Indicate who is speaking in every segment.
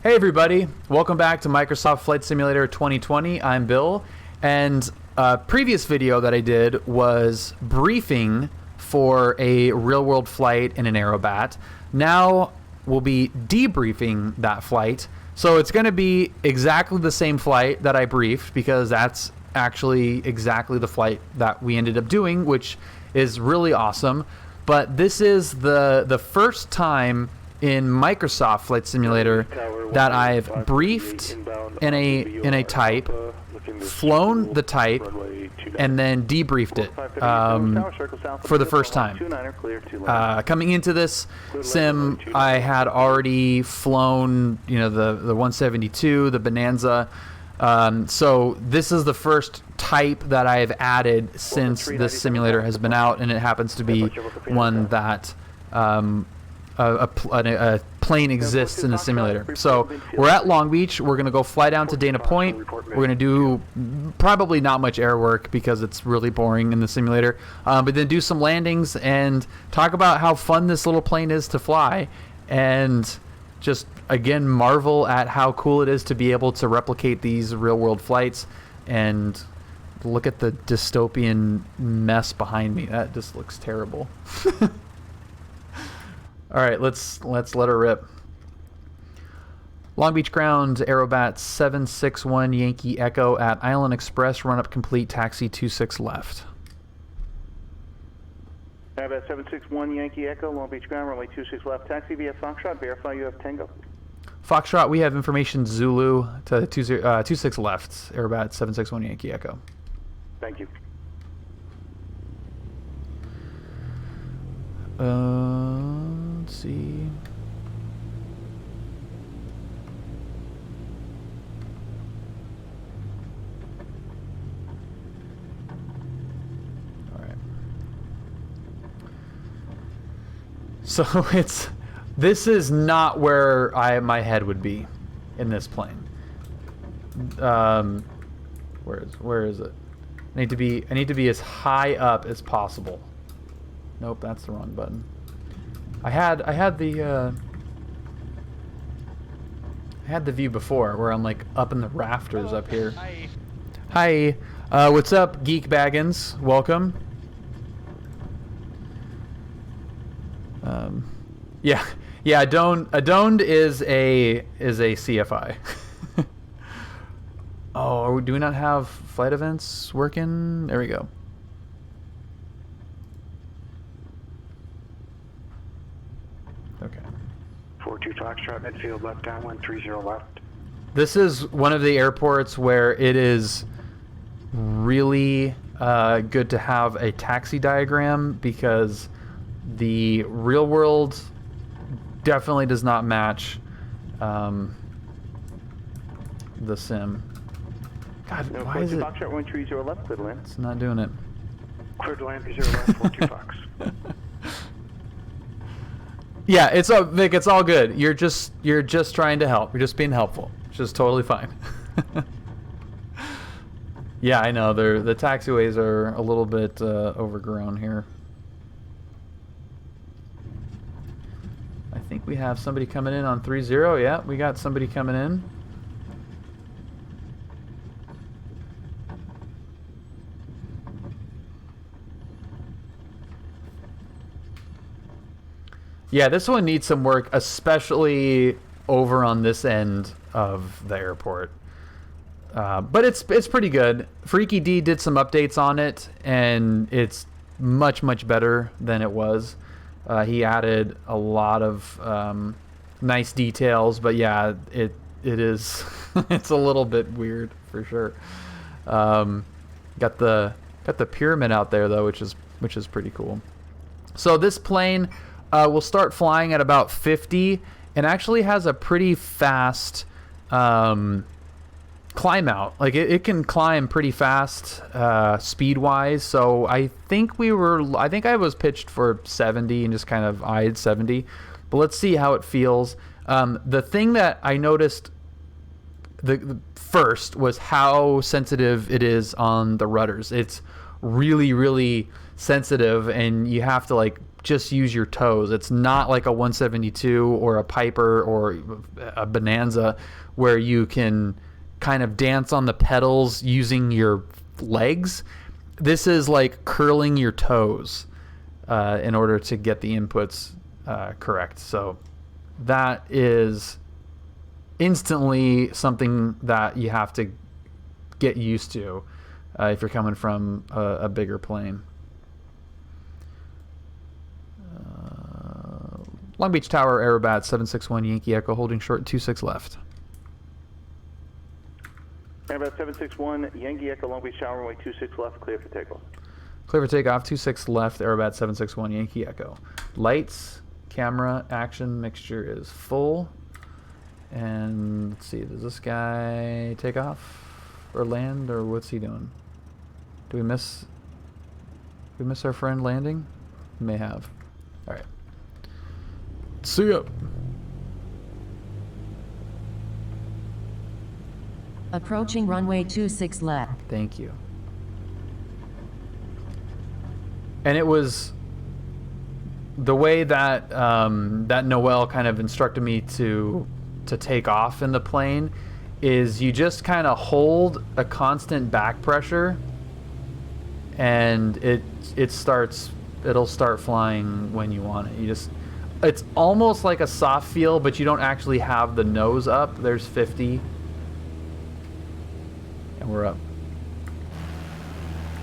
Speaker 1: Hey everybody, welcome back to Microsoft Flight Simulator 2020. I'm Bill, and a previous video that I did was briefing for a real-world flight in an Aerobat. Now we'll be debriefing that flight, so it's going to be exactly the same flight that I briefed, because that's actually exactly the flight that we ended up doing, which is really awesome. But this is the first time in Microsoft Flight Simulator that I've briefed in a type, flown the type, and then debriefed it for the first time. Coming into this sim, I had already flown, the 172, the Bonanza. So this is the first type that I've added since this simulator has been out, and it happens to be one that a plane exists in the simulator. So we're at Long Beach. We're going to go fly down to Dana Point. We're going to do probably not much air work because it's really boring in the simulator, but then do some landings and talk about how fun this little plane is to fly, and just again marvel at how cool it is to be able to replicate these real-world flights. And look at the dystopian mess behind me. That just looks terrible. All right, let's let her rip. Long Beach ground, Aerobat 761 Yankee Echo at Island Express, run up complete, taxi 26 left.
Speaker 2: Aerobat 761 Yankee Echo, Long Beach ground, runway 26 left, taxi via Foxtrot, verify you have Tango.
Speaker 1: Foxtrot, we have information Zulu to 26 left, Aerobat 761 Yankee Echo.
Speaker 2: Thank you.
Speaker 1: Let's see. All right. So this is not where my head would be in this plane. Where is it? I need to be as high up as possible. Nope, that's the wrong button. I had the view before where I'm like up in the rafters up here. Hi. What's up, Geek Baggins? Welcome. Yeah, Adoned is a CFI. Oh, do we not have flight events working? There we go. Okay.
Speaker 3: 42 Foxtrot, midfield left downwind, 30 left.
Speaker 1: This is one of the airports where it is really good to have a taxi diagram, because the real world definitely does not match the sim. God,
Speaker 2: No,
Speaker 1: why is it?
Speaker 2: Foxtrot 130 left, clear to land.
Speaker 1: It's not doing it.
Speaker 3: Clear to land, 30 left, 42 Fox.
Speaker 1: Yeah, it's all Vic. It's all good. You're just trying to help. You're just being helpful. It's just totally fine. Yeah, I know. The taxiways are a little bit overgrown here. I think we have somebody coming in on 30. Yeah, we got somebody coming in. Yeah, this one needs some work, especially over on this end of the airport. But it's pretty good. Freaky D did some updates on it, and it's much better than it was. He added a lot of nice details, but yeah, it is it's a little bit weird for sure. Got the pyramid out there though, which is pretty cool. So this plane will start flying at about 50, and actually has a pretty fast climb out. Like it can climb pretty fast speed wise. So I think I was pitched for 70 and just kind of eyed 70, but let's see how it feels. The thing that I noticed the first was how sensitive it is on the rudders. It's really sensitive, and you have to like just use your toes. It's not like a 172 or a Piper or a Bonanza where you can kind of dance on the pedals using your legs. This is like curling your toes in order to get the inputs correct. So that is instantly something that you have to get used to if you're coming from a bigger plane. Long Beach Tower, Aerobat 761 Yankee Echo, holding short 26 left.
Speaker 2: Aerobat 761 Yankee Echo, Long Beach Tower, runway 26 left, clear for takeoff.
Speaker 1: Clear for takeoff, 26 left, Aerobat 761 Yankee Echo. Lights, camera, action mixture is full. And let's see, does this guy take off or land, or what's he doing? Do we miss our friend landing? We may have. All right. See ya.
Speaker 4: Approaching runway 26 left.
Speaker 1: Thank you. And it was the way that that Noel kind of instructed me to take off in the plane is you just kind of hold a constant back pressure, and it'll start flying when you want it. It's almost like a soft feel, but you don't actually have the nose up. There's 50. And we're up.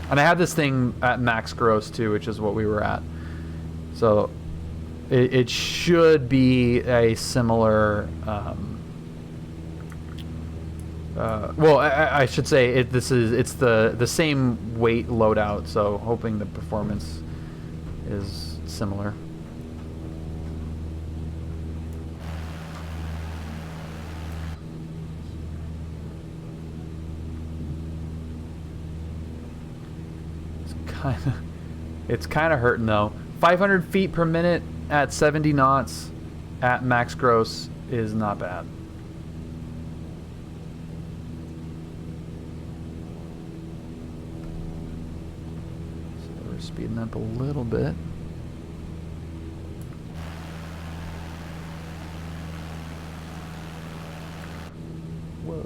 Speaker 1: And I had this thing at max gross too, which is what we were at. So it should be a similar. Well, I should say it's the same weight loadout. So hoping the performance is similar. It's kind of hurting though. 500 feet per minute at 70 knots at max gross is not bad. So we're speeding up a little bit. Whoa.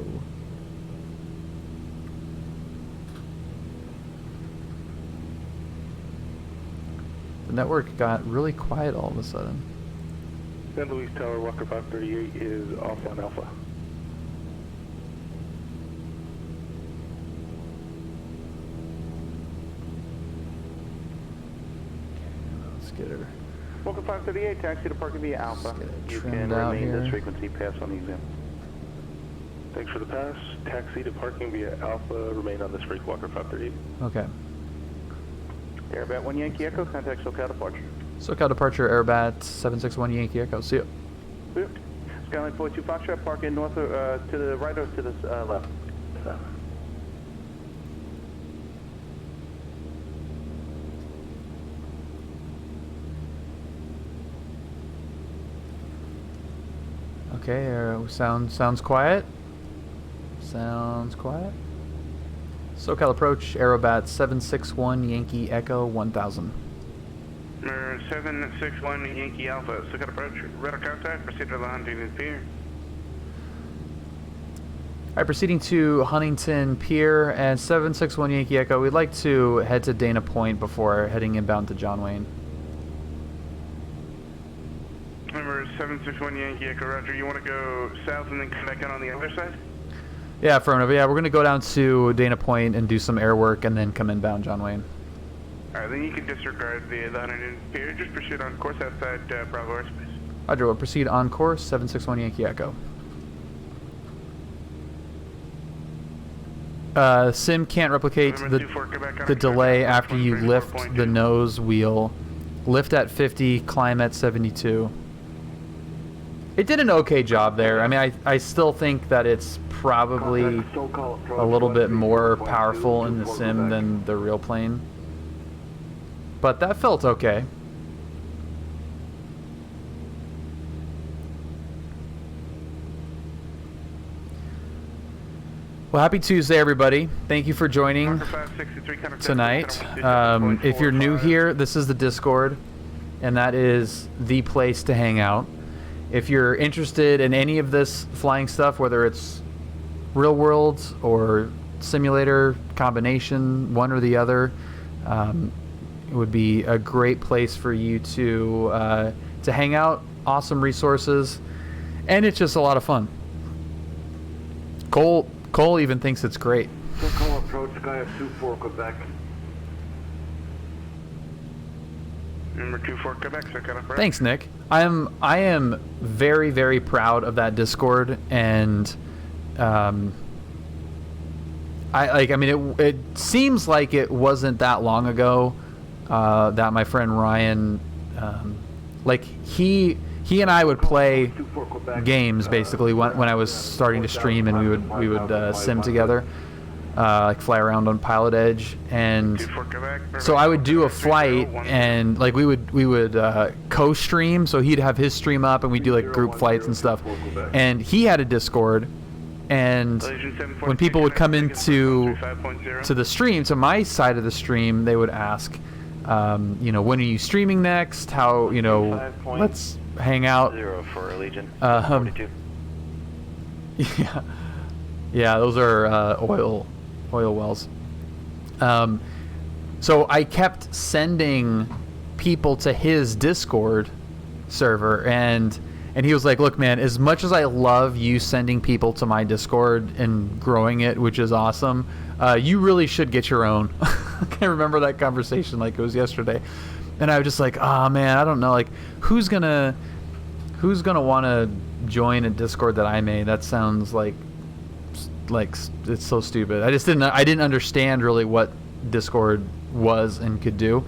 Speaker 1: The network got really quiet all of a sudden.
Speaker 3: San Luis Tower, Walker 538 is off on Alpha.
Speaker 1: Let's get her.
Speaker 2: Walker 538, taxi to parking via Alpha. You can
Speaker 1: trimmed out
Speaker 2: remain
Speaker 1: here.
Speaker 2: this frequency pass on the exam.
Speaker 3: Thanks for the pass. Taxi to parking via Alpha. Remain on this freak, Walker 538.
Speaker 1: Okay.
Speaker 2: Airbat 1 Yankee Echo, contact SoCal departure.
Speaker 1: SoCal departure, Airbat 761 Yankee Echo. See ya.
Speaker 2: Yep. Skyline 42 Foxtrot, park in north to the right or to the left?
Speaker 1: Okay, sounds quiet. Sounds quiet. SoCal approach, Aerobat 761 Yankee Echo 1000.
Speaker 3: 761 Yankee Alpha, SoCal approach, radar contact, proceed to the Huntington Pier.
Speaker 1: Alright, proceeding to Huntington Pier and 761 Yankee Echo. We'd like to head to Dana Point before heading inbound to John Wayne.
Speaker 3: Number 761 Yankee Echo, roger. You want to go south and then come back out on the other side?
Speaker 1: Yeah, affirmative. Yeah, we're going to go down to Dana Point and do some air work and then come inbound John Wayne.
Speaker 3: Alright, then you can disregard the Huntington Pier. Just proceed on course outside Bravo airspace.
Speaker 1: Roger, we'll proceed on course, 761 Yankee Echo. Sim can't replicate the delay after you lift the nose wheel. Lift at 50, climb at 72. It did an okay job there. I mean, I still think that it's probably a little bit more powerful in the sim than the real plane. But that felt okay. Well, happy Tuesday, everybody. Thank you for joining tonight. If you're new here, this is the Discord, and that is the place to hang out. If you're interested in any of this flying stuff, whether it's real world or simulator combination, one or the other, it would be a great place for you to hang out. Awesome resources, and it's just a lot of fun. Cole even thinks it's great.
Speaker 5: Call approach, Sky 24 Quebec.
Speaker 3: Number 24 Quebec, so kind of fresh.
Speaker 1: Thanks, Nick. I am very, very proud of that Discord, and it seems like it wasn't that long ago that my friend Ryan, he and I would play games basically when I was starting to stream, and we would sim together, like fly around on PilotEdge, and so I would do a flight, and like we would co-stream, so he'd have his stream up, and we'd do like group flights and stuff, and he had a Discord, and when people would come into the stream, to my side of the stream, they would ask, when are you streaming next? How, let's hang out.
Speaker 5: 0 for Legion.
Speaker 1: 42. Yeah, those are oil wells. So I kept sending people to his Discord server, and he was like, "Look, man, as much as I love you sending people to my Discord and growing it, which is awesome, you really should get your own." I can remember that conversation like it was yesterday, and I was just like, "Oh man, I don't know, like who's gonna want to join a Discord that I made? That sounds like it's so stupid." I didn't understand really what Discord was and could do,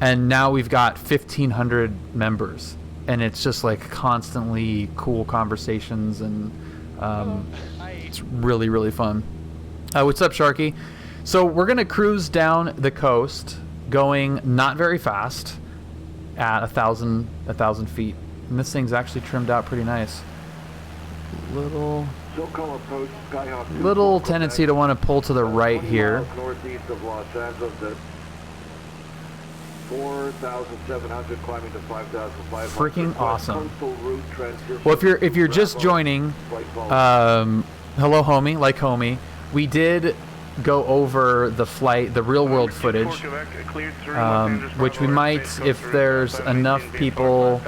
Speaker 1: and now we've got 1,500 members, and it's just like constantly cool conversations, and it's really, really fun. What's up, Sharky? So we're gonna cruise down the coast, going not very fast, at 1,000 feet, and this thing's actually trimmed out pretty nice. Little tendency to want to pull to the right here.
Speaker 5: Northeast of Los Angeles at 4,700 climbing to 5,500.
Speaker 1: Freaking awesome. Well, if you're just joining, hello, homie. We did go over the flight, the real world footage, which we might, if there's enough people,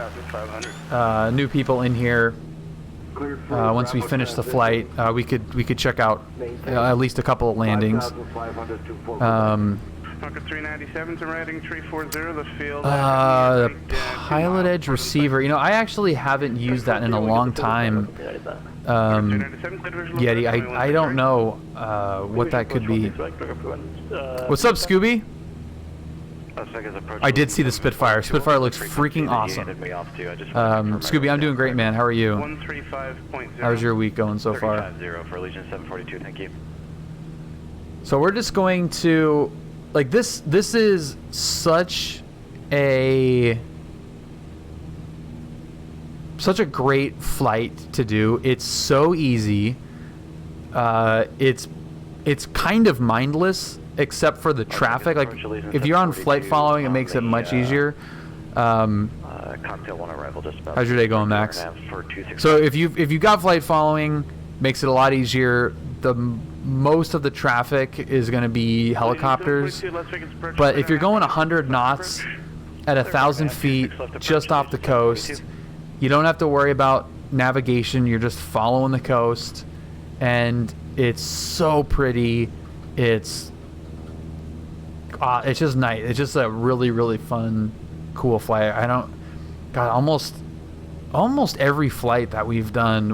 Speaker 1: new people in here. Once we finish the flight, we could check out at least a couple of landings. The PilotEdge receiver. I actually haven't used that in a long time. Yeti, I don't know what that could be. What's up, Scooby? I did see the Spitfire. Spitfire looks freaking awesome. Scooby, I'm doing great, man. How are you? How's your week going so far?
Speaker 5: For Legion 742, thank you.
Speaker 1: So we're just going to, like, this is such a great flight to do. It's so easy. It's kind of mindless, except for the traffic. Like, if you're on flight following, it makes it much easier.
Speaker 5: Cocktail 1 arrival just about.
Speaker 1: How's your day going, Max? So if you got flight following, makes it a lot easier. Most of the traffic is going to be helicopters, but if you're going 100 knots at 1,000 feet just off the coast, you don't have to worry about navigation. You're just following the coast, and it's so pretty. It's just nice. It's just a really, really fun, cool flight. Almost every flight that we've done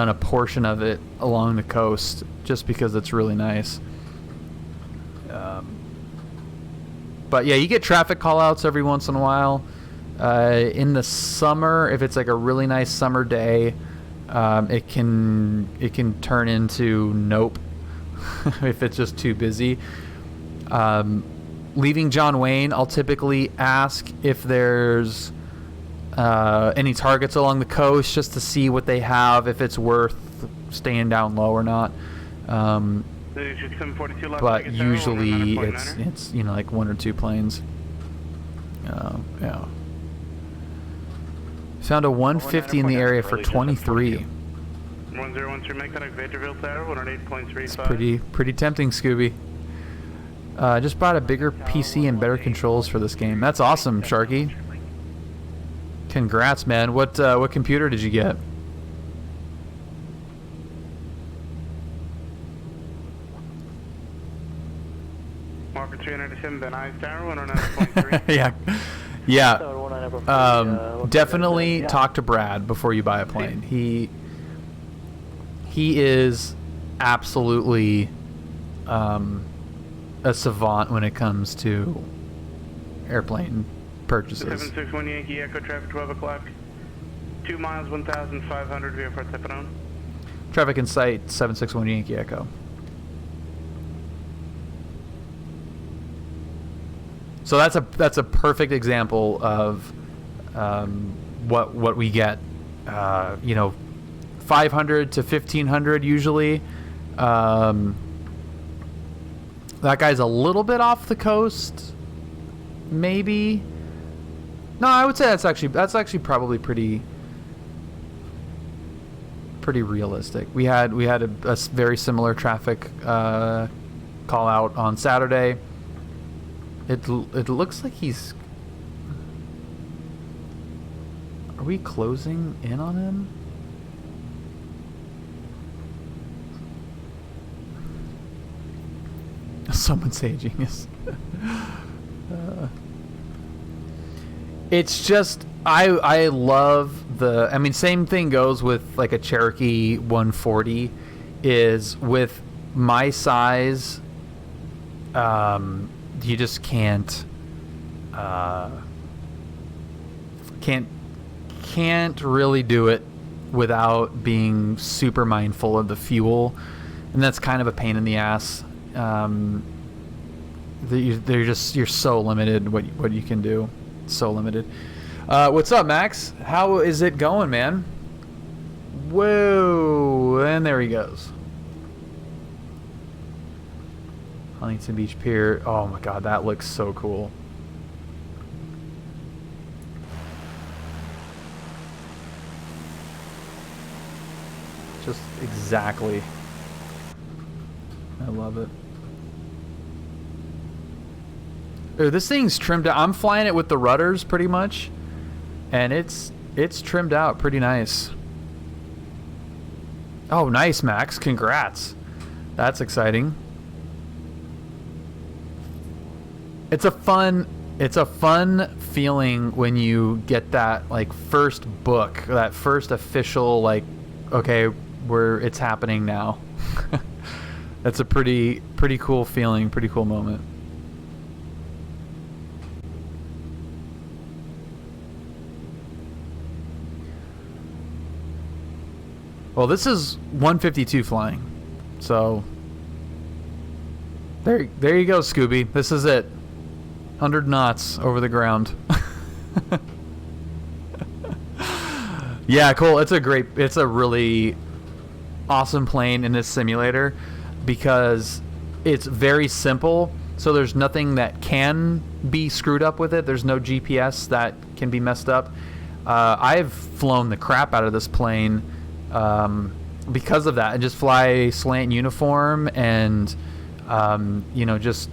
Speaker 1: a portion of it along the coast, just because it's really nice. But yeah, you get traffic callouts every once in a while. In the summer, if it's like a really nice summer day, it can turn into nope if it's just too busy. Leaving John Wayne, I'll typically ask if there's any targets along the coast, just to see what they have, if it's worth staying down low or not. but usually it's you know, like 1 or 2 planes. Yeah. Found a 150 in the area for 23.
Speaker 2: 1013, make contact Victorville Tower, 108.35.
Speaker 1: It's pretty tempting, Scooby. Just bought a bigger PC and better controls for this game. That's awesome, Sharky. Congrats, man. What computer did you get?
Speaker 2: Marker 397, Van Nuys Tower, 109.3.
Speaker 1: Yeah. Definitely talk to Brad before you buy a plane. He is absolutely a savant when it comes to airplane purchases.
Speaker 2: 761 Yankee Echo, traffic 12 o'clock. 2 miles, 1,500 via Fort Tepanone.
Speaker 1: Traffic in sight, 761 Yankee Echo. So that's a perfect example of what we get. You know, 500 to 1,500 usually. That guy's a little bit off the coast, maybe. No, I would say that's actually probably pretty realistic. We had a very similar traffic call out on Saturday. It looks like he's. Are we closing in on him? Someone say genius. It's just I love the. I mean, same thing goes with like a Cherokee 140. Is with my size. You just can't really do it without being super mindful of the fuel, and that's kind of a pain in the ass. You're so limited what you can do. So limited. What's up, Max? How is it going, man? Whoa, and there he goes. Huntington Beach Pier. Oh my god, that looks so cool. Just exactly. I love it. Ooh, this thing's trimmed out. I'm flying it with the rudders pretty much, and it's trimmed out pretty nice. Oh, nice, Max. Congrats. That's exciting. It's a fun feeling when you get that like first book, that first official like, okay, it's happening now. That's a pretty cool feeling, pretty cool moment. Well, this is 152 flying, so there you go, Scooby. This is it. 100 knots over the ground. Yeah, cool. It's a really awesome plane in this simulator because it's very simple. So there's nothing that can be screwed up with it. There's no GPS that can be messed up. I've flown the crap out of this plane because of that, and just fly slant uniform, and you know, just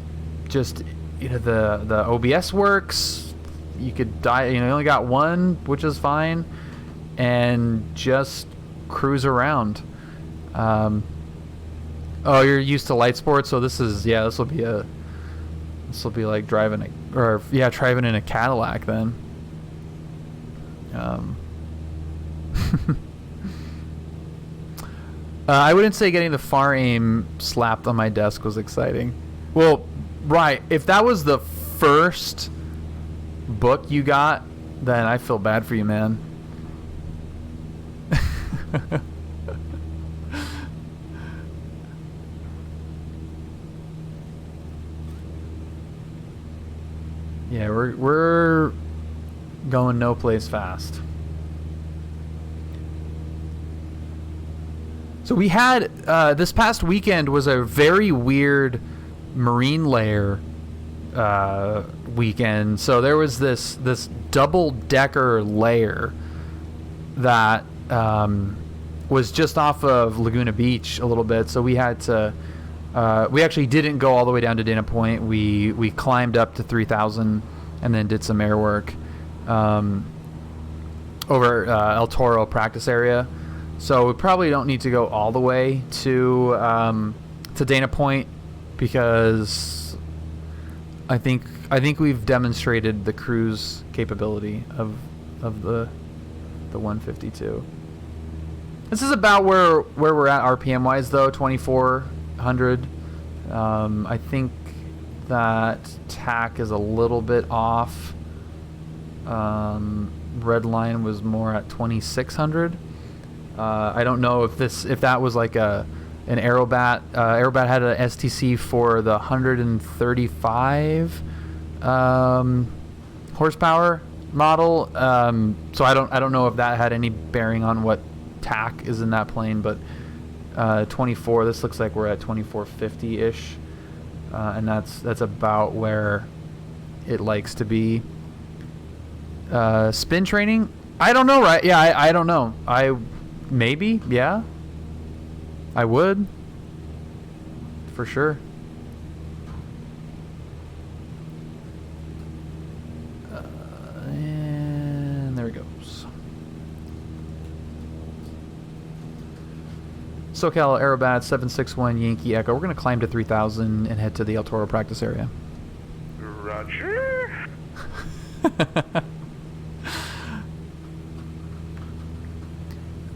Speaker 1: you know, the OBS works. You could die. You know, you only got one, which is fine, and just cruise around. Oh, you're used to light sports, so this will be like driving driving in a Cadillac then. I wouldn't say getting the far aim slapped on my desk was exciting. Well, right, if that was the first book you got, then I feel bad for you, man. Yeah, we're going no place fast. So we had this past weekend was a very weird marine layer weekend. So there was this double decker layer that was just off of Laguna Beach a little bit. So we had to we actually didn't go all the way down to Dana Point. We climbed up to 3,000 and then did some air work over El Toro practice area. So we probably don't need to go all the way to Dana Point because I think we've demonstrated the cruise capability of the 152. This is about where we're at RPM wise though, 2400. I think that TAC is a little bit off. Red line was more at 2600. I don't know if that was like an Aerobat. Aerobat had a STC for the 135 horsepower model. So I don't know if that had any bearing on what TAC is in that plane, but 24. This looks like we're at 2450 ish, and that's about where it likes to be. Spin training? I don't know, right? Yeah, I don't know. Maybe, yeah. I would. For sure. And there it goes. SoCal Aerobat 761 Yankee Echo. We're going to climb to 3,000 and head to the El Toro practice area.
Speaker 2: Roger.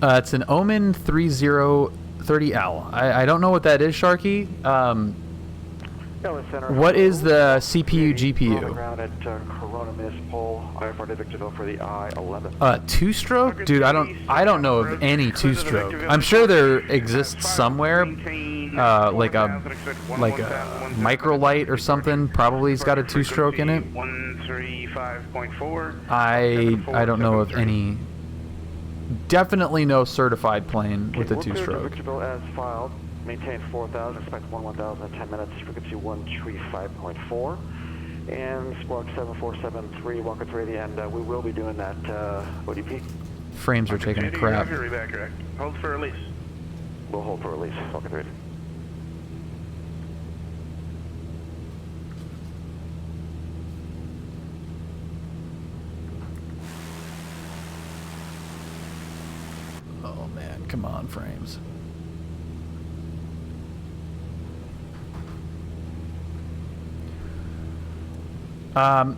Speaker 1: It's an Omen 3030L. I don't know what that is, Sharky. What is the CPU GPU? Two-stroke? Dude, I don't know of any two-stroke. I'm sure there exists somewhere, like a microlight or something. Probably's got a two-stroke in it.
Speaker 2: 135.4.
Speaker 1: I don't know of any. Definitely no certified plane with a two-stroke.
Speaker 5: As filed. Maintain 4,000. Expect 1,000 in 10 minutes. Frequency 135.4. And Spark 7473. Walker 3 the end. We will be doing that ODP.
Speaker 1: Frames are taking a crap.
Speaker 2: Hold for release.
Speaker 5: We'll hold for release. Walker 3.
Speaker 1: Oh man, come on, frames.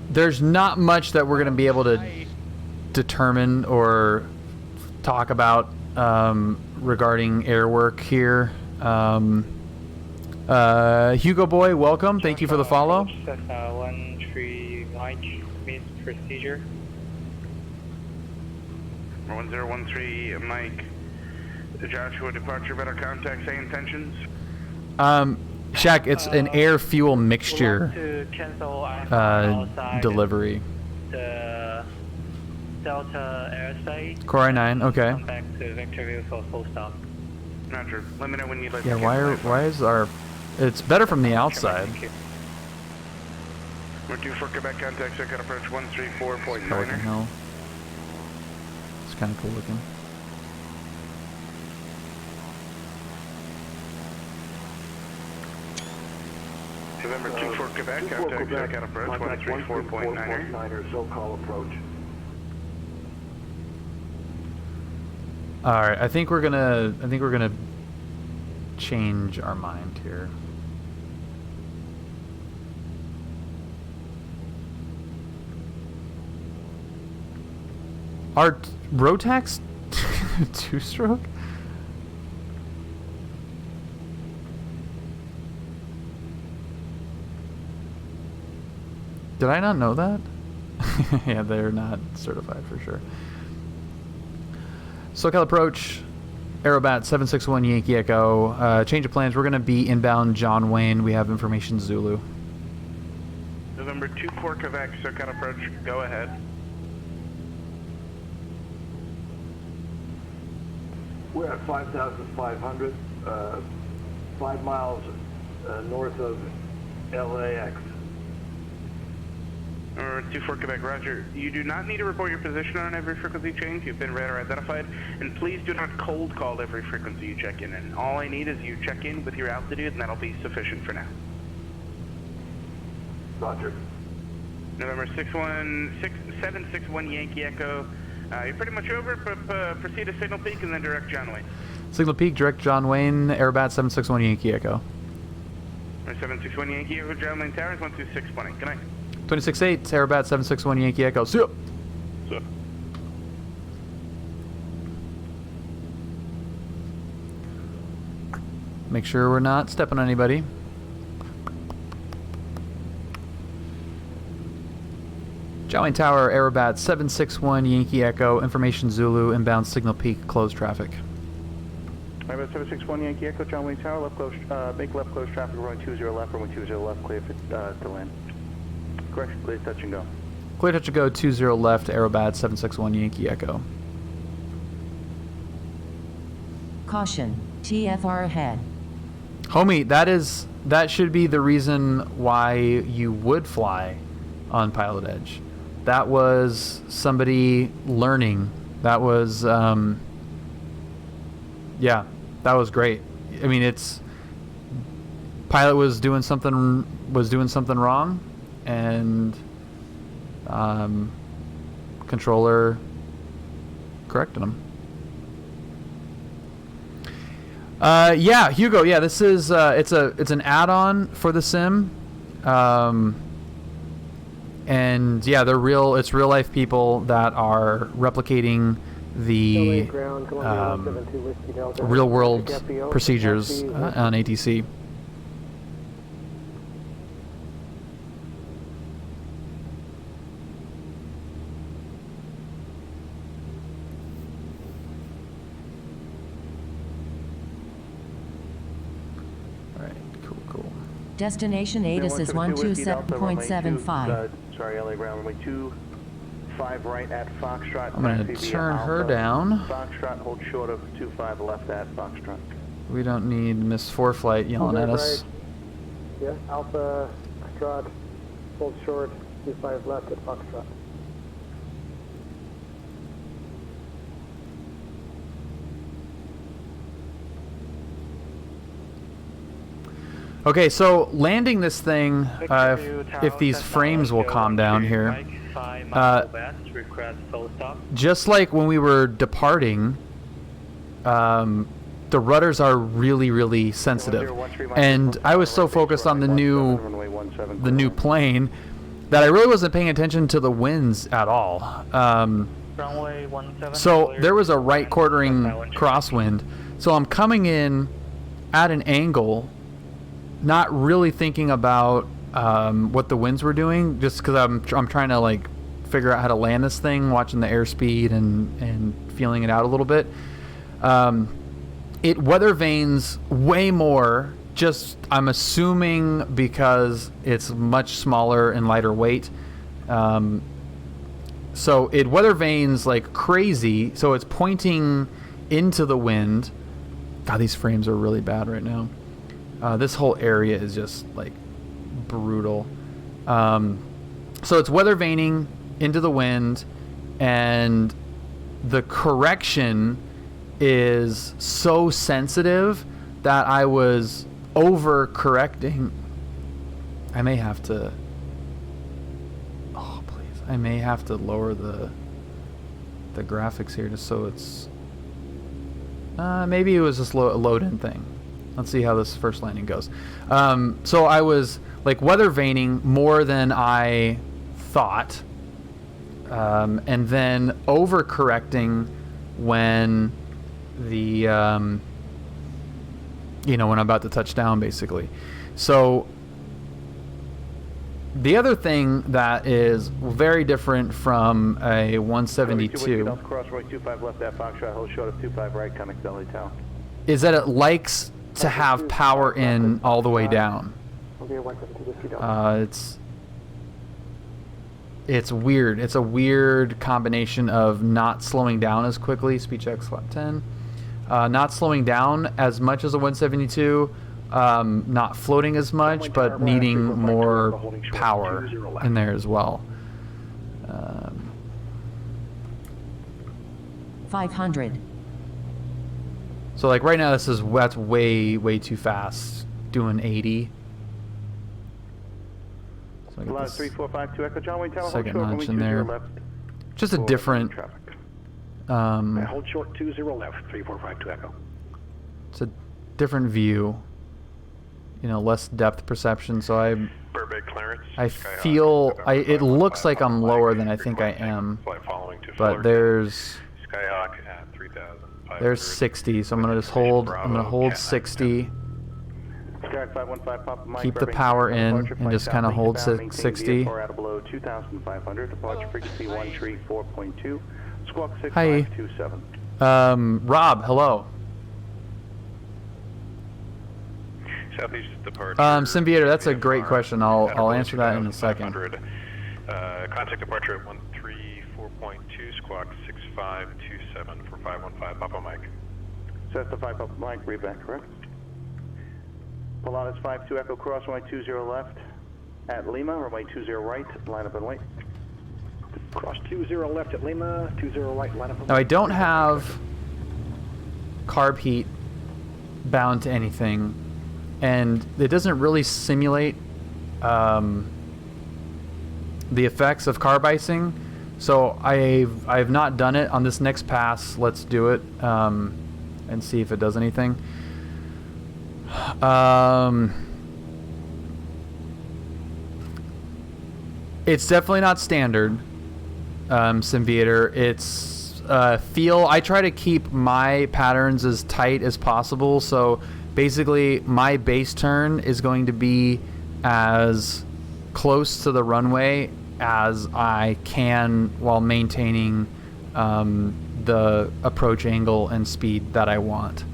Speaker 1: There's not much that we're going to be able to determine or talk about regarding Airwork here. Hugo Boy, welcome. Thank you for the follow.
Speaker 6: Cessna 13 Mike, means procedure.
Speaker 2: 1013 Mike. Joshua departure, better contact, say intentions.
Speaker 1: Shaq, it's an air-fuel mixture
Speaker 6: To cancel
Speaker 1: delivery.
Speaker 6: the Delta airspace.
Speaker 1: Core 9, okay.
Speaker 6: Come back to Victorville for full stop.
Speaker 2: Roger. Let me know when you'd like
Speaker 1: Yeah,
Speaker 2: to
Speaker 1: why is our... It's better from the outside.
Speaker 2: We're due for Quebec contact, second approach 134.9.
Speaker 1: Pelican Hill. It's kind of cool looking.
Speaker 2: November 2 for Quebec, contact second approach 134.9.
Speaker 5: So-called approach.
Speaker 1: All right, I think we're gonna change our mind here. Are Rotax two-stroke? Did I not know that? Yeah, they're not certified for sure. SoCal approach, Aerobat 761 Yankee Echo. Change of plans. We're going to be inbound John Wayne. We have information Zulu.
Speaker 2: November 2 for Quebec, SoCal approach, go ahead.
Speaker 7: We're at 5,500, 5 miles north of LAX.
Speaker 2: 24 Quebec, roger. You do not need to report your position on every frequency change. You've been radar identified. And please do not cold call every frequency you check in. And all I need is you check in with your altitude, and that'll be sufficient for now.
Speaker 7: Roger.
Speaker 2: November 761 Yankee Echo. You're pretty much over, but proceed to Signal Peak and then direct John Wayne.
Speaker 1: Signal Peak, direct John Wayne, Aerobat 761 Yankee Echo.
Speaker 2: 761 Yankee Echo, John Wayne Towers, 12620. Good night.
Speaker 1: 26.8, Aerobat 761 Yankee Echo. See ya.
Speaker 3: So,
Speaker 1: Make sure we're not stepping on anybody. John Wayne Tower, Aerobat 761 Yankee Echo, information Zulu, inbound Signal Peak, closed traffic.
Speaker 2: Airbat 761 Yankee Echo, John Wayne Tower, left close, make left close traffic, runway 20 left, runway 20 left, clear for, to land. Correction, clear, touch and go.
Speaker 1: Clear touch to go, 20 left, Aerobat 761 Yankee Echo.
Speaker 4: Caution, TFR ahead.
Speaker 1: Homie, that should be the reason why you would fly on PilotEdge. That was somebody learning. That was, yeah, that was great. I mean, pilot was doing something wrong, and controller corrected him. Yeah, Hugo. Yeah, this is it's an add-on for the sim, and yeah, it's real life people that are replicating the real world procedures on ATC.
Speaker 4: Destination ATIS is 127.75.
Speaker 2: Sorry, LA ground, runway 25 right at Foxtrot.
Speaker 1: I'm going to turn her down.
Speaker 2: Foxtrot, hold short of 25 left at Foxtrot.
Speaker 1: We don't need Miss Foreflight yelling at us.
Speaker 7: Yeah, Alpha, Foxtrot, hold short, 25 left at Foxtrot.
Speaker 1: Okay, so landing this thing, if these frames will calm down here, just like when we were departing, the rudders are really, really sensitive, and I was so focused on the new plane that I really wasn't paying attention to the winds at all. So there was a right quartering crosswind, so I'm coming in at an angle, not really thinking about what the winds were doing, just because I'm trying to like figure out how to land this thing, watching the airspeed and feeling it out a little bit. It weather vanes way more, just I'm assuming because it's much smaller and lighter weight. So it weather vanes like crazy, so it's pointing into the wind. God, these frames are really bad right now. This whole area is just like brutal. So it's weather vaning into the wind, and the correction is so sensitive that I was over correcting. I may have to, oh please, I may have to lower the graphics here just so it's, maybe it was just a load-in thing. Let's see how this first landing goes. So I was like weather vaning more than I thought, and then overcorrecting when the when I'm about to touch down, basically. So the other thing that is very different from a 172
Speaker 2: crossway 25 left at Foxtrot, hold short of 25 right, connect LA Tower,
Speaker 1: is that it likes to have power in all the way down. It's weird. It's a weird combination of not slowing down as quickly. Speed check, slap 10. not slowing down as much as a 172, not floating as much, but needing more power in there as well.
Speaker 4: 500.
Speaker 1: So like right now, that's way too fast. Doing 80. So I get this
Speaker 3: 3452 Echo John Wayne Tower.
Speaker 1: second
Speaker 3: hold short,
Speaker 1: notch in
Speaker 3: 20
Speaker 1: there.
Speaker 3: left
Speaker 1: Just a
Speaker 3: for
Speaker 1: different.
Speaker 3: traffic.
Speaker 7: Hold short 20 left, 3452 Echo.
Speaker 1: It's a different view. You know, less depth perception. So
Speaker 3: Burbank clearance.
Speaker 1: I feel it looks like I'm lower than I think I am. But there's 60, so I'm gonna just hold. I'm gonna hold 60.
Speaker 3: Sky 515 Papa Mike,
Speaker 1: Keep the
Speaker 3: Burbank
Speaker 1: power
Speaker 3: clearance,
Speaker 1: in
Speaker 3: departure,
Speaker 1: and
Speaker 3: flight
Speaker 1: just
Speaker 3: south,
Speaker 1: kind of hold
Speaker 3: eastbound, maintain
Speaker 1: 60.
Speaker 3: VFR out of below 2,500, departure frequency 134.2, squawk
Speaker 1: Hi.
Speaker 3: 6527.
Speaker 1: Rob, hello.
Speaker 8: Southeast departure.
Speaker 1: Symbioter, that's a great question. I'll answer that in a second.
Speaker 8: Contact departure at 134.2, squawk 6527 for 515 Papa Mike.
Speaker 3: Cessna 5 Papa Mike, read back, correct? Pilatus 52 Echo Cross, runway 20 left at Lima, runway 20 right, line up and wait.
Speaker 7: Cross 20 left at Lima, 20 right, line up.
Speaker 1: Now I don't have carb heat bound to anything, and it doesn't really simulate the effects of carb icing. So I've not done it on this next pass. Let's do it and see if it does anything. It's definitely not standard, Symbioter. It's I try to keep my patterns as tight as possible. So basically, my base turn is going to be as close to the runway as I can while maintaining the approach angle and speed that I want.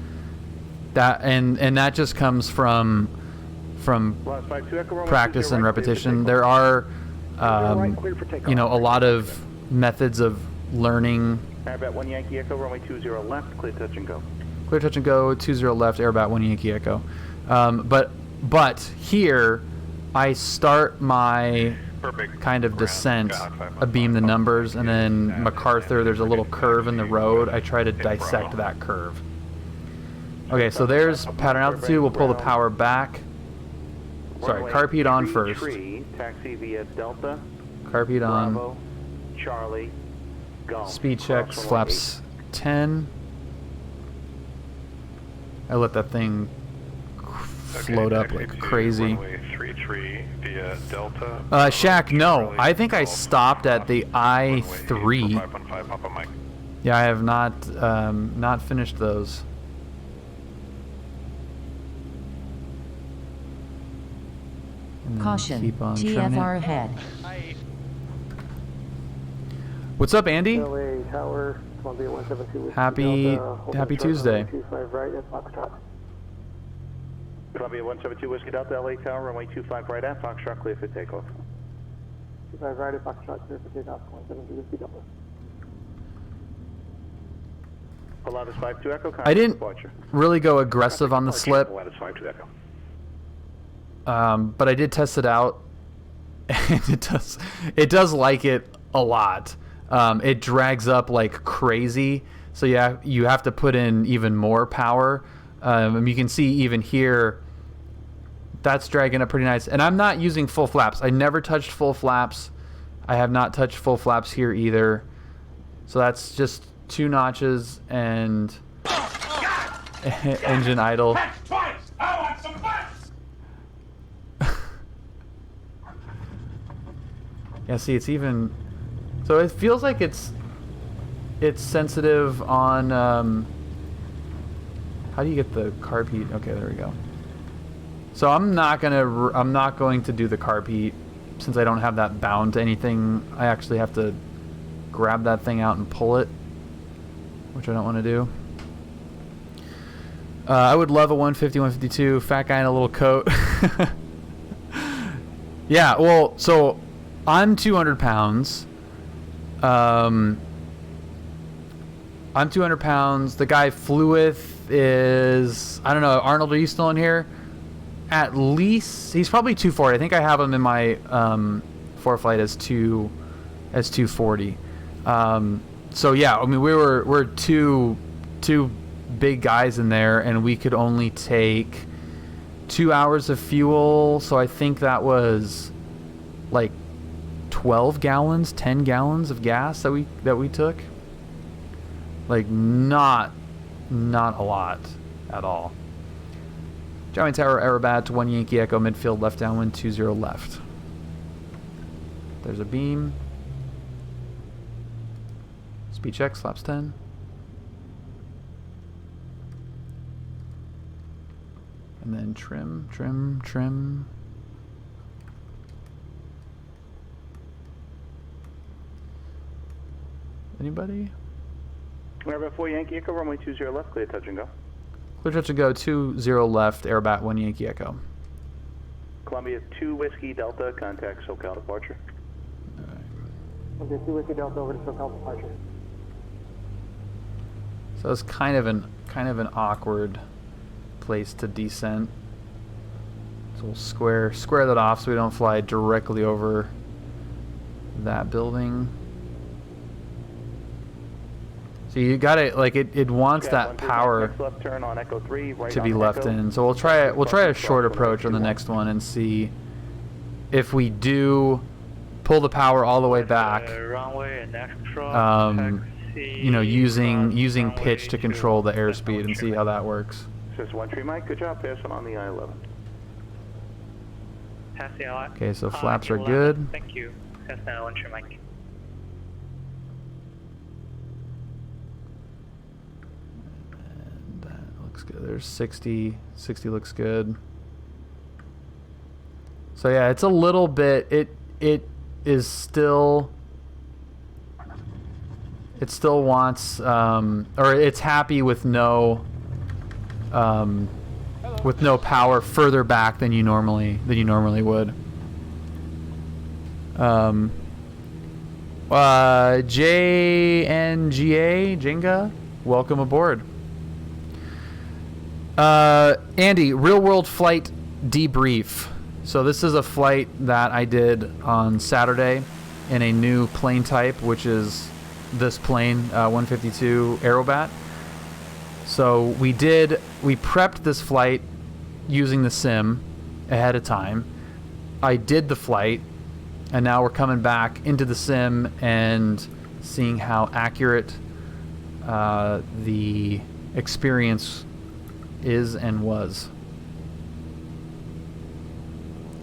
Speaker 1: That and that just comes from practice and repetition. There are you know, a lot of methods of learning.
Speaker 3: Aerobat 1 Yankee Echo, runway 20 left, clear touch and go.
Speaker 1: Clear touch and go, 20 left, Aerobat 1 Yankee Echo. But here, I start my kind of descent, abeam the numbers, and then MacArthur, there's a little curve in the road. I try to dissect that curve. Okay, so there's pattern altitude. We'll pull the power back. Sorry, carb heat on first.
Speaker 3: Taxi via Delta.
Speaker 1: Carb heat on.
Speaker 3: Bravo, Charlie, Golf.
Speaker 1: Speed checks, flaps 10. I let that thing float up like crazy. Shaq, no. I think I stopped at the I-3. Yeah, I have not finished those.
Speaker 4: Caution.
Speaker 1: Keep on trimming
Speaker 4: TFR
Speaker 1: it.
Speaker 4: ahead.
Speaker 1: What's up, Andy?
Speaker 7: LA Tower, Columbia 172.
Speaker 1: Happy Tuesday.
Speaker 7: 25 right at Foxtrot.
Speaker 3: Columbia 172 Whiskey Delta, LA Tower, runway 25 right at Foxtrot, clear for takeoff.
Speaker 7: 25 right at Foxtrot, clear for takeoff, 172 Whiskey Delta.
Speaker 3: Pilatus 52 Echo,
Speaker 1: I didn't
Speaker 3: departure.
Speaker 1: really go aggressive on the slip,
Speaker 3: Pilatus 52 Echo.
Speaker 1: but I did test it out, and it does like it a lot. It drags up like crazy, so you have to put in even more power. You can see even here, that's dragging up pretty nice. And I'm not using full flaps. I never touched full flaps. I have not touched full flaps here either. So that's just 2 notches and engine idle. Yeah, see, it's even... So it feels like it's sensitive on... how do you get the carb heat? Okay, there we go. So I'm not going to do the carb heat since I don't have that bound to anything. I actually have to grab that thing out and pull it, which I don't want to do. I would love a 150, 152, fat guy in a little coat. Yeah, well, so I'm 200 pounds. I I'm 200 pounds. The guy flew with is, I don't know, Arnold, are you still in here? At least, he's probably 240. I think I have him in my ForeFlight as 240. So yeah, I mean, we're two big guys in there, and we could only take 2 hours of fuel. So I think that was like 12 gallons, 10 gallons of gas that we took. Like not a lot at all. Johnny Tower, Aerobat to 1 Yankee Echo, midfield, left downwind, 20 left. There's a beam. Speed check, slaps 10. And then trim, trim, trim. Anybody?
Speaker 2: Airbat 4 Yankee Echo, runway 20 left, clear touch and go.
Speaker 1: Clear touch and go, 20 left, Airbat 1 Yankee Echo.
Speaker 2: Columbia 2 Whiskey Delta, contact SoCal departure.
Speaker 7: Okay, 2 Whiskey Delta over to SoCal departure.
Speaker 1: So it's kind of an awkward place to descent. So we'll square that off so we don't fly directly over that building. So you got it, like it wants that power
Speaker 2: left turn on Echo 3, right
Speaker 1: to be
Speaker 2: on
Speaker 1: left
Speaker 2: Echo.
Speaker 1: in. So we'll try a short approach on the next one and see if we do pull the power all the way back.
Speaker 6: Runway and extra, taxi,
Speaker 1: You know, using
Speaker 6: runway
Speaker 1: pitch to control the airspeed and see how that works.
Speaker 2: This is 1 Tree Mike, good job passing on the I-11.
Speaker 6: Taxi out.
Speaker 1: Okay, so flaps are
Speaker 6: 11.
Speaker 1: good.
Speaker 6: Thank you. Cessna 1 Tree Mike.
Speaker 1: And that looks good. There's 60. 60 looks good. So yeah, it's a little bit. It is still. It still wants, or it's happy with no power further back than you normally would. JNGA Jenga, welcome aboard. Andy, real world flight debrief. So this is a flight that I did on Saturday in a new plane type, which is this plane, 152 Aerobat. So we prepped this flight using the sim ahead of time. I did the flight, and now we're coming back into the sim and seeing how accurate the experience is and was.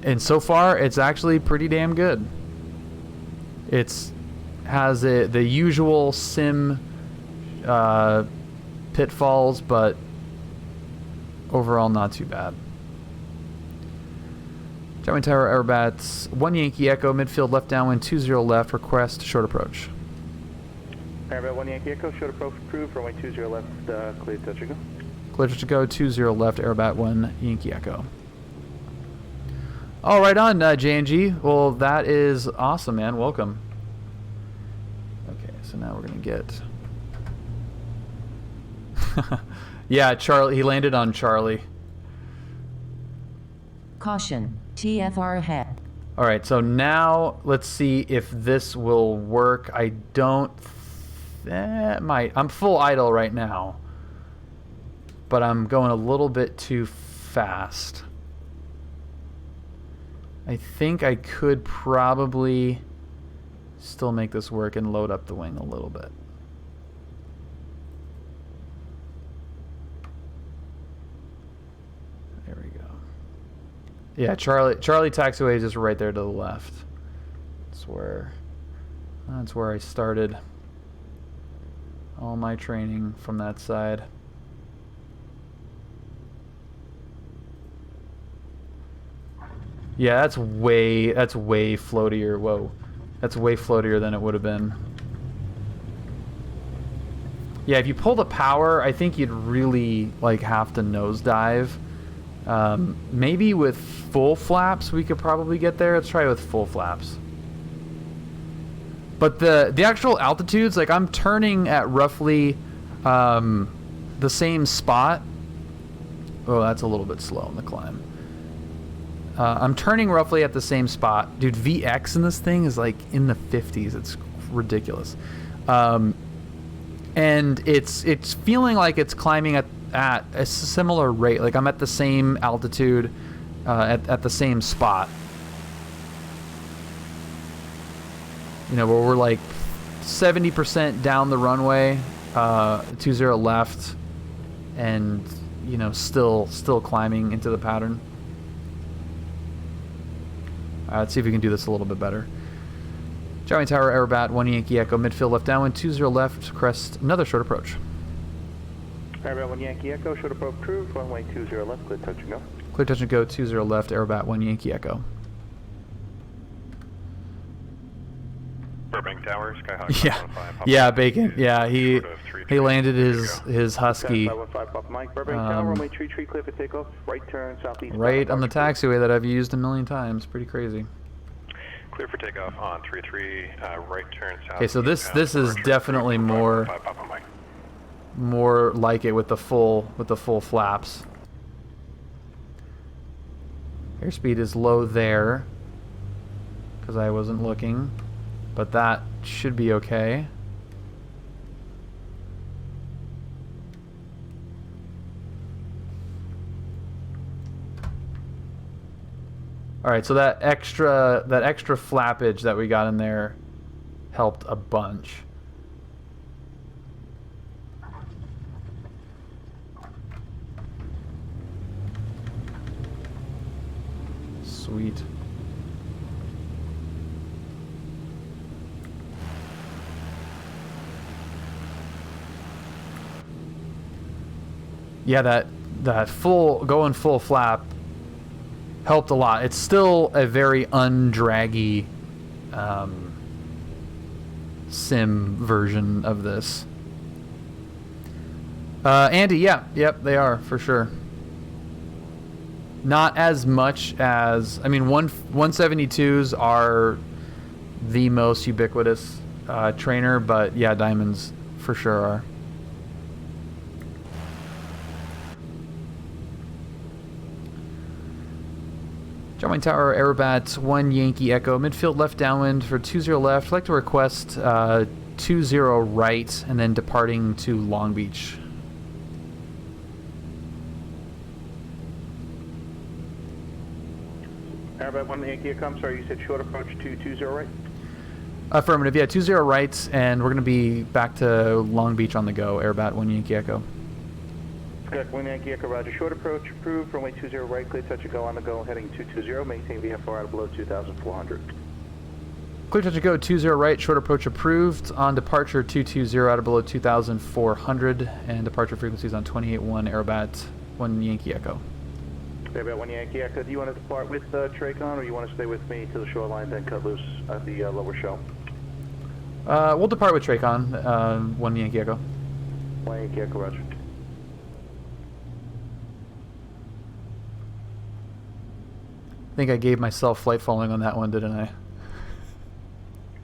Speaker 1: And so far, it's actually pretty damn good. It's has the usual sim pitfalls, but overall not too bad. German Tower Aerobats, 1 Yankee Echo, midfield left downwind, 20 left, request short approach.
Speaker 2: Airbat 1 Yankee Echo, short approach approved, runway 20 left, clear touch and go.
Speaker 1: Clear touch to go, 20 left, Aerobat 1 Yankee Echo. Oh, right on, JNG. Well, that is awesome, man. Welcome. Okay, so now we're going to get... yeah, Charlie. He landed on Charlie.
Speaker 4: Caution, TFR ahead.
Speaker 1: All right, so now let's see if this will work. I don't... it might. I'm full idle right now. But I'm going a little bit too fast. I think I could probably still make this work and load up the wing a little bit. There we go. Yeah, Charlie taxiway is just right there to the left. That's where I started all my training, from that side. Yeah, that's way floatier. Whoa. That's way floatier than it would have been. Yeah, if you pull the power, I think you'd really like have to nosedive. Maybe with full flaps we could probably get there. Let's try with full flaps. But the actual altitudes, like I'm turning at roughly the same spot. Oh, that's a little bit slow in the climb. I'm turning roughly at the same spot. Dude, VX in this thing is like in the 50s. It's ridiculous. And it's feeling like it's climbing at a similar rate. Like I'm at the same altitude, at the same spot. You know, where we're like 70% down the runway, 20 left, and you know, still climbing into the pattern. Let's see if we can do this a little bit better. Charlie Tower, Aerobat, 1 Yankee Echo, midfield left downwind, 20 left, crest, another short approach.
Speaker 3: Aerobat 1 Yankee Echo, short approach approved, runway 20 left, clear touch and go.
Speaker 1: Clear touch and go, 20 left, Aerobat, 1 Yankee Echo.
Speaker 8: Burbank Tower, Skyhawk.
Speaker 1: Yeah, yeah, Bacon. Yeah, he landed his Husky
Speaker 3: 515 Papa Mike, Burbank Tower, runway tree clear for takeoff, right turn southeast.
Speaker 1: right on the taxiway that I've used a million times. Pretty crazy.
Speaker 8: Clear for takeoff on 33, right turn south.
Speaker 1: Okay, so this is definitely more like it with the full flaps. Airspeed is low there because I wasn't looking, but that should be okay. All right, so that extra flappage that we got in there helped a bunch. Sweet. Yeah, that going full flap helped a lot. It's still a very undraggy sim version of this. Andy, yep, they are for sure. Not as much as, I mean, 172s are the most ubiquitous trainer, but yeah, Diamonds for sure are. Charming Tower, Aerobat, 1 Yankee Echo, midfield left downwind for 20 left. I'd like to request 20 right, and then departing to Long Beach.
Speaker 3: Aerobat 1 Yankee Echo, I'm sorry, you said short approach to 20 right?
Speaker 1: Affirmative, yeah, 20 right, and we're going to be back to Long Beach on the go. Aerobat, 1 Yankee Echo.
Speaker 3: Correct, 1 Yankee Echo, roger. Short approach approved, runway 20 right, clear touch and go on the go, heading 220, maintain VFR out of below 2,400.
Speaker 1: Clear touch and go, 20 right, short approach approved. On departure, 220 out of below 2,400, and departure frequencies on 28.1, Aerobat, 1 Yankee Echo.
Speaker 3: Aerobat 1 Yankee Echo, do you want to depart with Tracon, or you want to stay with me to the shoreline, then cut loose at the lower shell?
Speaker 1: We'll depart with Tracon, 1 Yankee Echo.
Speaker 3: 1 Yankee Echo, roger.
Speaker 1: I think I gave myself flight following on that one, didn't I?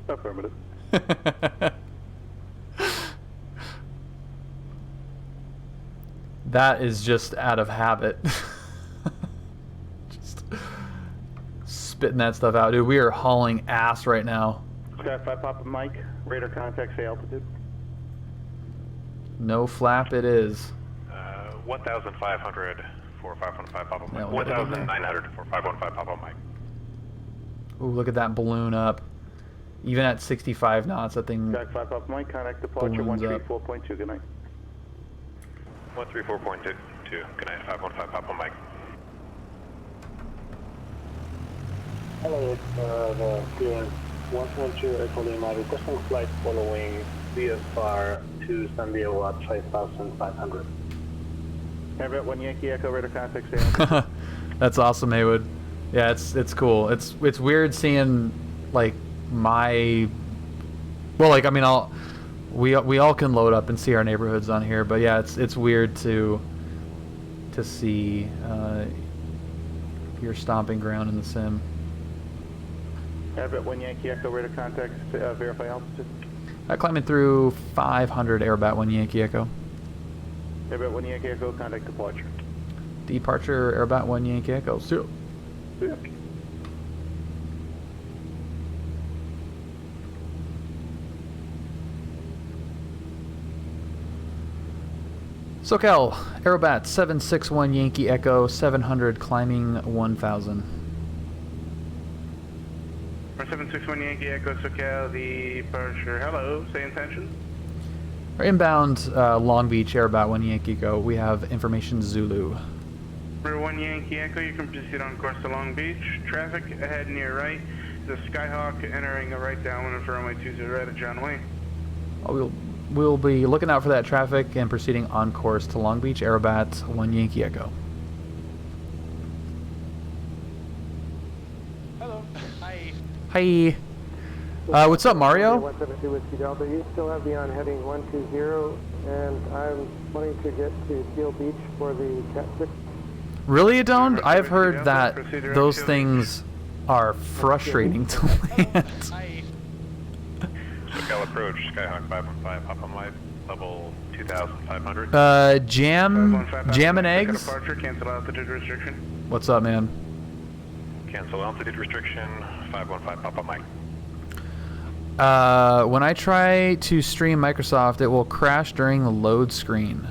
Speaker 3: Affirmative.
Speaker 1: That is just out of habit. Just spitting that stuff out. Dude, we are hauling ass right now.
Speaker 3: Sky 5 Papa Mike, radar contact, say altitude.
Speaker 1: No flap it is.
Speaker 8: 1,500 for 515 Papa Mike.
Speaker 1: Yeah,
Speaker 8: 1,900 for 515 Papa Mike.
Speaker 1: Ooh, look at that balloon up. Even at 65 knots, that thing.
Speaker 3: Sky 5 Papa Mike, contact departure
Speaker 1: balloons up.
Speaker 3: 134.2, good night.
Speaker 8: 134.2, good night, 515 Papa Mike.
Speaker 7: Hello, the clearance 112 Echo Lima, requesting flight following VFR to San Diego at 5,500.
Speaker 3: Aerobat 1 Yankee Echo, radar contact, say altitude.
Speaker 1: That's awesome, Haywood. Yeah, it's cool. It's weird seeing like my. Well, like I mean, we all can load up and see our neighborhoods on here, but yeah, it's weird to see your stomping ground in the sim.
Speaker 3: Aerobat 1 Yankee Echo, radar contact, verify altitude.
Speaker 1: Climbing through 500, Aerobat 1 Yankee Echo.
Speaker 3: Airbat 1 Yankee Echo, contact departure.
Speaker 1: Departure, Aerobat 1 Yankee Echo. So,
Speaker 3: Yeah.
Speaker 1: SoCal, Aerobat 761 Yankee Echo, 700, climbing 1,000.
Speaker 2: For 761 Yankee Echo SoCal, departure. Hello, say intention.
Speaker 1: Our inbound Long Beach, Aerobat 1 Yankee Echo. We have information Zulu.
Speaker 2: For 1 Yankee Echo, you can proceed on course to Long Beach. Traffic ahead near right. The Skyhawk entering a right downwind for runway 20 right at John Wayne.
Speaker 1: We'll be looking out for that traffic and proceeding on course to Long Beach, Aerobat 1 Yankee Echo.
Speaker 9: Hello. Hi.
Speaker 1: Hi. What's up, Mario?
Speaker 7: 172 Whiskey Delta. You still have me on heading 120, and I'm wanting to get to Seal Beach for the Cat 6.
Speaker 1: Really, you don't? I've heard that those things are frustrating to land.
Speaker 9: Hi.
Speaker 8: SoCal approach, Skyhawk 515, pop on live, level 2,500.
Speaker 1: Jam and eggs?
Speaker 2: Departure, cancel altitude restriction.
Speaker 1: What's up, man?
Speaker 8: Cancel altitude restriction, 515, pop on mic.
Speaker 1: When I try to stream Microsoft, it will crash during the load screen.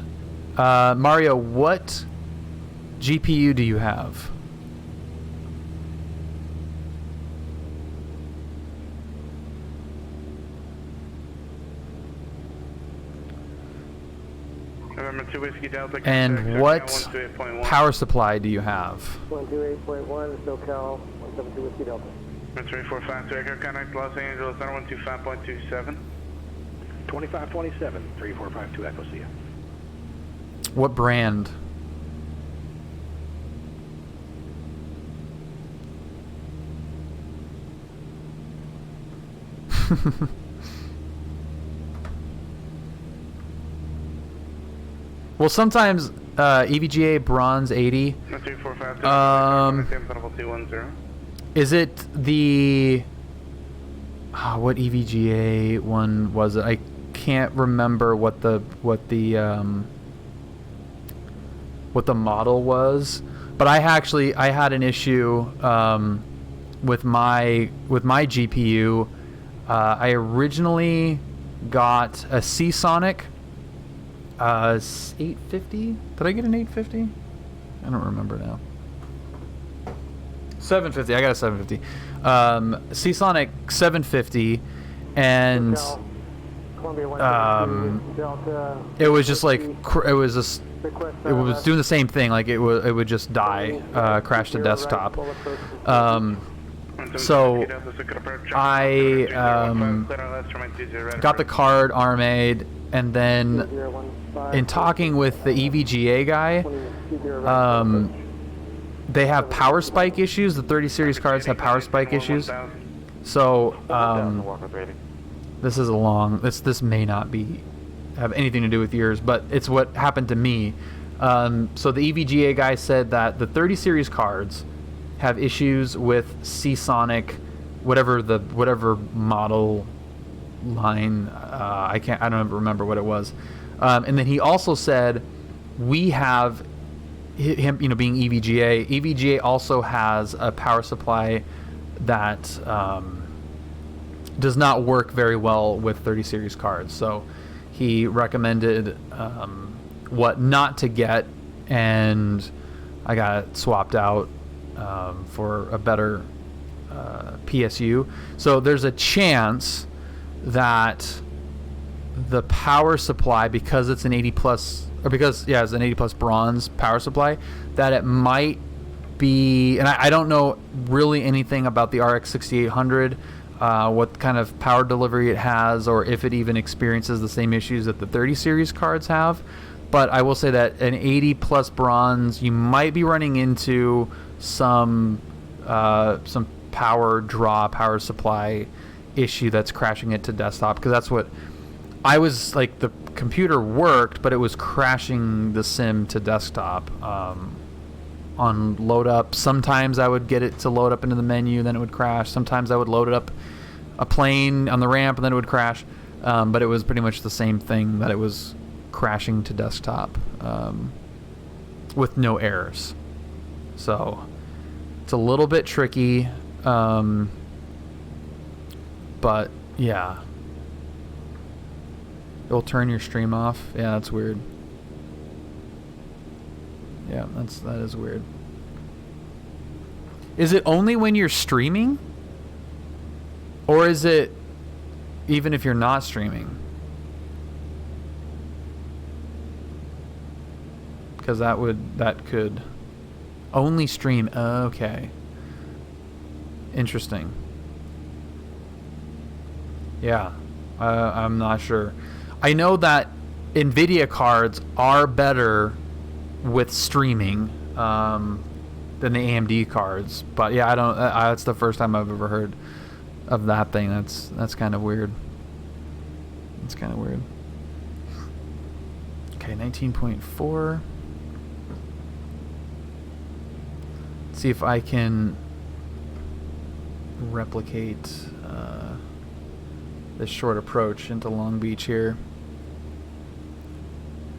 Speaker 1: Mario, what GPU do you have?
Speaker 2: November 2 Whiskey Delta.
Speaker 1: And what power supply do you have?
Speaker 7: 128.1 SoCal 172 Whiskey Delta.
Speaker 2: 345 Echo, contact Los Angeles, 125.27.
Speaker 3: 2527, 3452 Echo, see ya.
Speaker 1: What brand? Well, sometimes EVGA bronze 80.
Speaker 2: 345
Speaker 1: Is it the what EVGA one was it? I can't remember what the model was, but I had an issue with my GPU. I originally got a Seasonic 850. Did I get an 850? I don't remember now. 750. I got a 750. Seasonic 750, and it was just like it was doing the same thing. Like it would just die, crash the desktop. So I got the card RMA'd, and then in talking with the EVGA guy, they have power spike issues. The 30 series cards have power spike issues. So this is a long. This may not have anything to do with yours, but it's what happened to me. So the EVGA guy said that the 30 series cards have issues with Seasonic, whatever model line. I don't remember what it was. And then he also said we have him, being EVGA. EVGA also has a power supply that does not work very well with 30 series cards. So he recommended what not to get, and I got it swapped out for a better PSU. So there's a chance that the power supply, because it's an 80 plus, or because it's an 80 plus bronze power supply, that it might be, and I don't know really anything about the RX 6800, what kind of power delivery it has, or if it even experiences the same issues that the 30 series cards have. But I will say that an 80 plus bronze, you might be running into some power supply issue that's crashing it to desktop, because that's what I was like. The computer worked, but it was crashing the sim to desktop on load up. Sometimes I would get it to load up into the menu, then it would crash. Sometimes I would load it up a plane on the ramp, and then it would crash. But it was pretty much the same thing, that it was crashing to desktop with no errors. So it's a little bit tricky, but yeah. It'll turn your stream off. Yeah, that's weird. Yeah, that is weird. Is it only when you're streaming? Or is it even if you're not streaming? Because that could only stream. Okay. Interesting. Yeah, I'm not sure. I know that NVIDIA cards are better with streaming than the AMD cards, but yeah, I don't. That's the first time I've ever heard of that thing. That's kind of weird. That's kind of weird. Okay, 19.4. See if I can replicate this short approach into Long Beach here.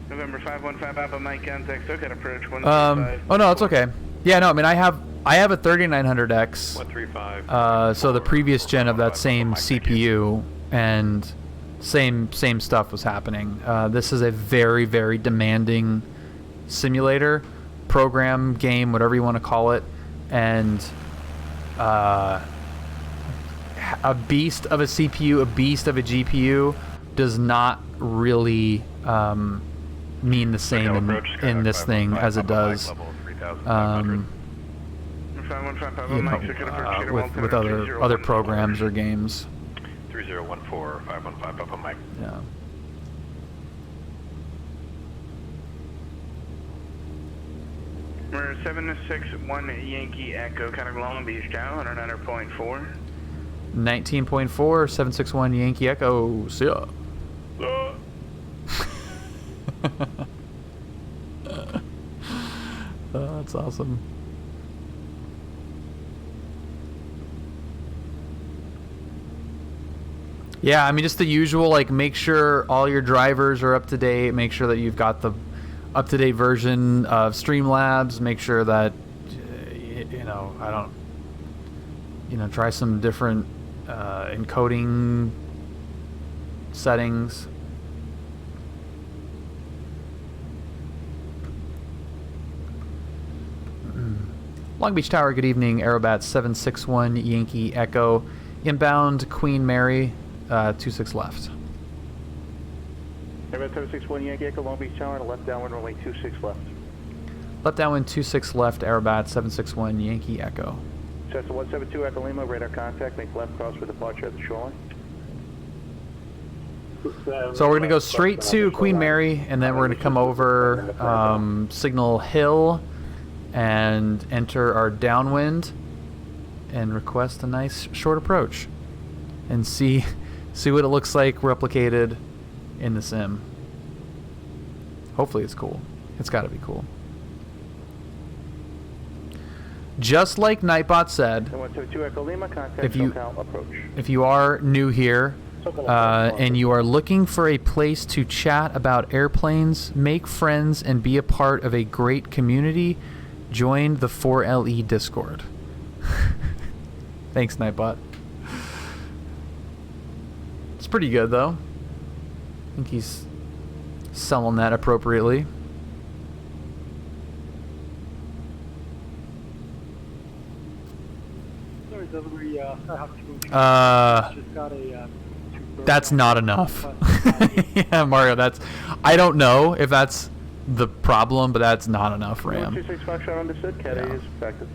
Speaker 2: November 515 Papa Mike contact SoCal approach 135.
Speaker 1: Oh no, it's okay. Yeah, no, I mean I have a 3900X.
Speaker 8: 135.
Speaker 1: So the previous gen of that same CPU and same stuff was happening. This is a very, very demanding simulator, program, game, whatever you want to call it, and a beast of a CPU, a beast of a GPU does not really mean the same in this thing as it does with other programs or games.
Speaker 8: 3014 515 Papa Mike.
Speaker 1: Yeah.
Speaker 2: We're 761 Yankee Echo, kind of Long Beach Tower, 100.4.
Speaker 1: 19.4, 761 Yankee Echo. See ya. That's awesome. Yeah, I mean, just the usual, like, make sure all your drivers are up to date, make sure that you've got the up-to-date version of Streamlabs, make sure that, try some different encoding settings. Long Beach Tower, good evening. Aerobat 761 Yankee Echo. Inbound Queen Mary, 26 left.
Speaker 3: Aerobat 761 Yankee Echo, Long Beach Tower, and a left downwind runway 26 left.
Speaker 1: Left downwind 26 left, Aerobat 761 Yankee Echo.
Speaker 3: Cessna 172 Echo Lima, radar contact, make left cross for departure at the shoreline.
Speaker 1: So we're going to go straight to Queen Mary, and then we're going to come over Signal Hill and enter our downwind and request a nice short approach and see what it looks like replicated in the sim. Hopefully it's cool. It's got to be cool. Just like Nightbot said, if you are new here and you are looking for a place to chat about airplanes, make friends, and be a part of a great community, join the 4LE Discord. Thanks, Nightbot. It's pretty good, though. I think he's selling that appropriately. That's not enough. Yeah, Mario, I don't know if that's the problem, but that's not enough RAM.
Speaker 3: 26 Foxtrot understood, Cat A is effective.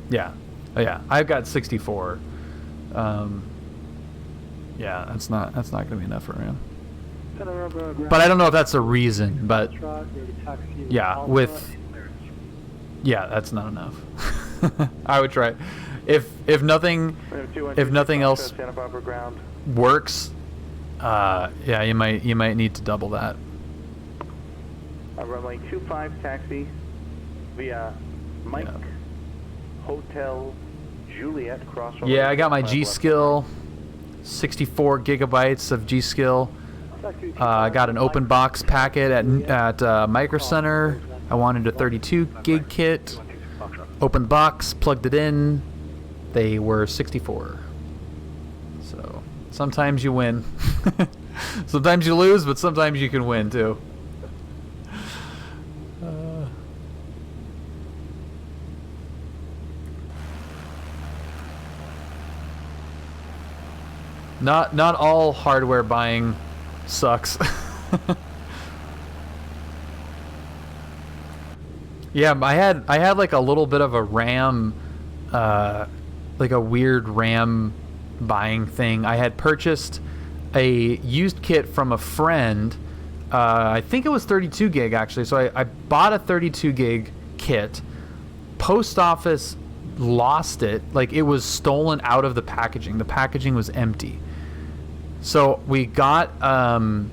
Speaker 1: Yeah. Oh, yeah. I've got 64. Yeah, that's not going to be enough for RAM. But I don't know if that's a reason, but yeah, that's not enough. I would try. If nothing else works, yeah, you might need to double that.
Speaker 3: Runway 25 taxi via Mike Hotel Juliet cross.
Speaker 1: Yeah, I got my G.Skill, 64 gigabytes of G.Skill. I got an open box packet at Micro Center. I wanted a 32 gig kit. Open box, plugged it in. They were 64. So sometimes you win. Sometimes you lose, but sometimes you can win too. Not all hardware buying sucks. Yeah, I had like a little bit of a RAM, like a weird RAM buying thing. I had purchased a used kit from a friend. I think it was 32 gig actually. So I bought a 32 gig kit. Post office lost it. Like it was stolen out of the packaging. The packaging was empty. So we got and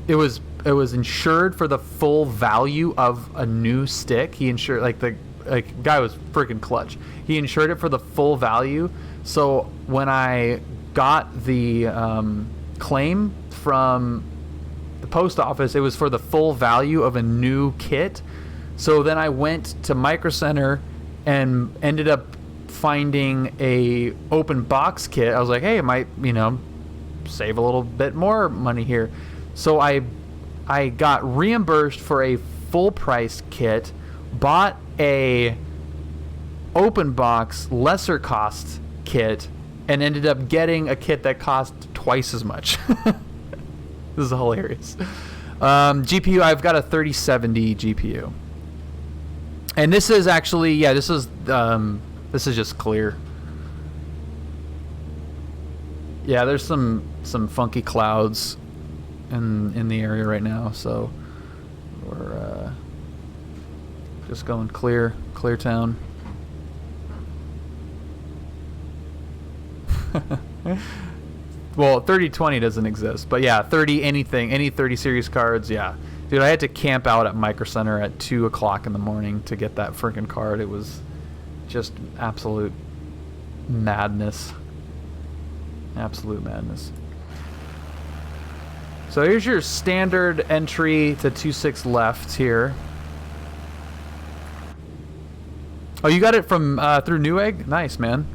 Speaker 1: it was insured for the full value of a new stick. He insured the guy was freaking clutch. He insured it for the full value. So when I got the claim from the post office, it was for the full value of a new kit. So then I went to Micro Center and ended up finding a open box kit. I was like, hey, I might, save a little bit more money here. So I got reimbursed for a full price kit, bought a open box lesser cost kit, and ended up getting a kit that cost twice as much. This is hilarious. GPU, I've got a 3070 GPU. And this is actually, yeah, this is just clear. Yeah, there's some funky clouds in the area right now, so we're just going clear town. Well, 3020 doesn't exist, but yeah, any 30 series cards, yeah. Dude, I had to camp out at Micro Center at 2 o'clock in the morning to get that freaking card. It was just absolute madness. Absolute madness. So here's your standard entry to 26 left here. Oh, you got it from through Newegg? Nice, man.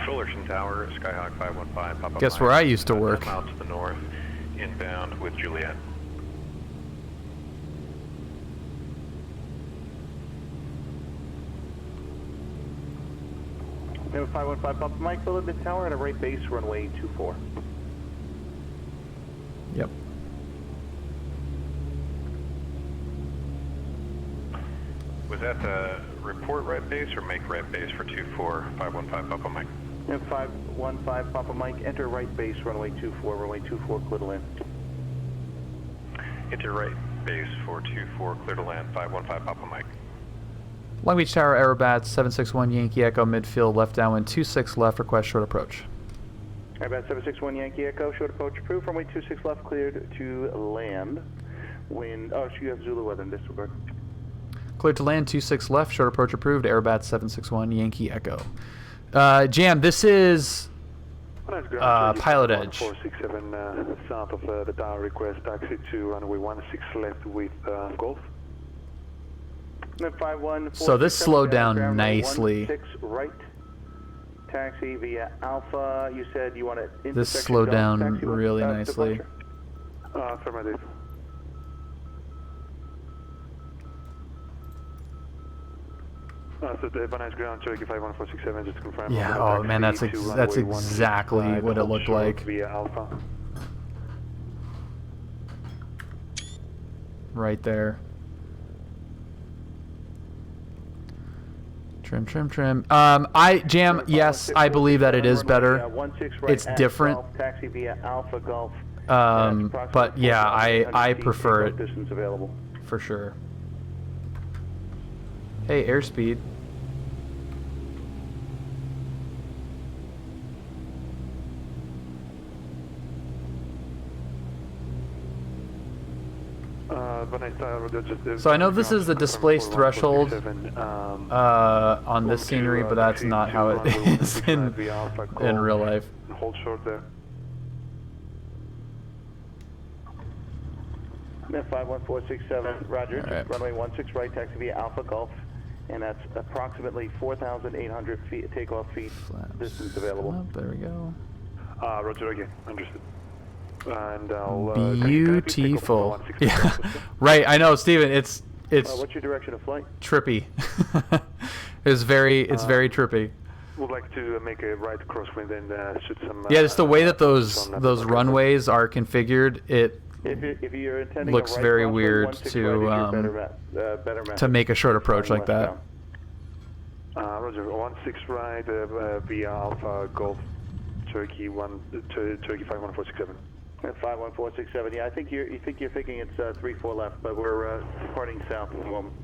Speaker 8: Fullerton Tower, Skyhawk 515. Pop up
Speaker 1: Guess where I used to work.
Speaker 8: Out to the north, inbound with Juliet.
Speaker 3: We have a 515 Papa Mike, Philip Tower at a right base, runway 24.
Speaker 1: Yep.
Speaker 8: Was that the report right base or make right base for 24 515 Papa Mike?
Speaker 3: And 515 Papa Mike, enter right base, runway 24, clear to land.
Speaker 8: Enter right base for 24, clear to land, 515 Papa Mike.
Speaker 1: Long Beach Tower, Aerobat, 761 Yankee Echo, midfield, left downwind, 26 left, request short approach.
Speaker 3: Aerobat 761 Yankee Echo, short approach approved, runway 26 left, cleared to land. Wind, you have Zulu weather in disregard.
Speaker 1: Cleared to land, 26 left, short approach approved, Aerobat 761 Yankee Echo. Jam, this is PilotEdge.
Speaker 5: 467 south of the tower, request taxi to runway 16 left with Golf.
Speaker 1: So this slowed down nicely.
Speaker 3: 16 right, taxi via Alpha. You said you want to.
Speaker 1: This slowed down really nicely.
Speaker 5: Affirmative. So the Van ground, Cherokee 51467, just confirm.
Speaker 1: Yeah, oh man, that's exactly what it looked like.
Speaker 5: Via Alpha.
Speaker 1: Right there. Trim. Jam, yes, I believe that it is better. It's different.
Speaker 3: Taxi via Alpha Golf.
Speaker 1: But yeah, I prefer it for sure. Hey, airspeed. So I know this is the displaced threshold on this scenery, but that's not how it is in real life.
Speaker 3: Hold short there. Net 51467, Roger.
Speaker 1: Right.
Speaker 3: Runway 16 right, taxi via Alpha Golf, and that's approximately 4,800 feet takeoff feet distance available.
Speaker 1: Up, there we go.
Speaker 3: Roger again, understood. And I'll
Speaker 1: beautiful. Yeah, right. I know, Steven. It's
Speaker 3: what's your direction of flight?
Speaker 1: trippy. It's very trippy.
Speaker 3: Would like to make a right crosswind and shoot some.
Speaker 1: Yeah, just the way that those runways are configured, it
Speaker 3: if you're intending
Speaker 1: looks
Speaker 3: a right
Speaker 1: very
Speaker 3: crosswind,
Speaker 1: weird
Speaker 3: 16 right is your better map.
Speaker 1: to make a short approach like that.
Speaker 3: Roger, 16 right via Alpha Golf, Turkey 511467. At 51467. Yeah, I think you're thinking it's 34 left, but we're departing south at the moment.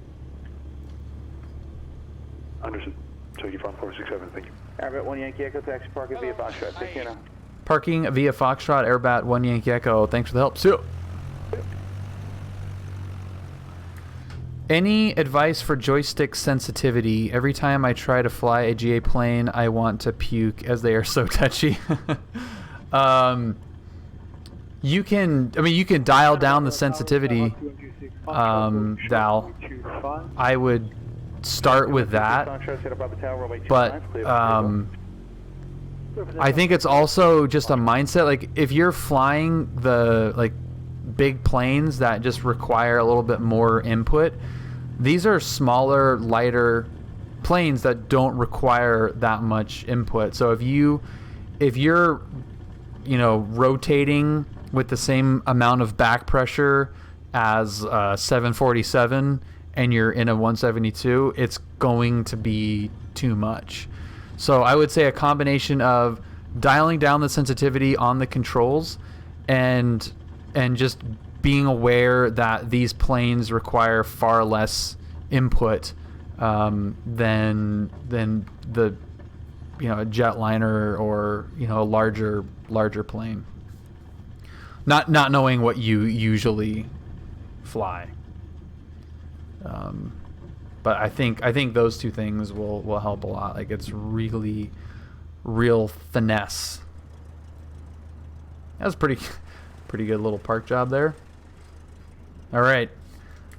Speaker 3: Understood. Turkey 5467. Thank you. Airbat 1 Yankee Echo taxi parking via Foxtrot. Take care now.
Speaker 1: Parking via Foxtrot, Airbat 1 Yankee Echo. Thanks for the help. See you. Any advice for joystick sensitivity? Every time I try to fly a GA plane, I want to puke as they are so touchy. You can dial down the sensitivity, Dal. I would start with that, but I think it's also just a mindset. Like, if you're flying the big planes that just require a little bit more input, these are smaller, lighter planes that don't require that much input. So if you're rotating with the same amount of back pressure as 747 and you're in a 172, it's going to be too much. So I would say a combination of dialing down the sensitivity on the controls and just being aware that these planes require far less input than the a jetliner or a larger plane. Not knowing what you usually fly. But I think those two things will help a lot. Like, it's really real finesse. That was pretty good little park job there. All right,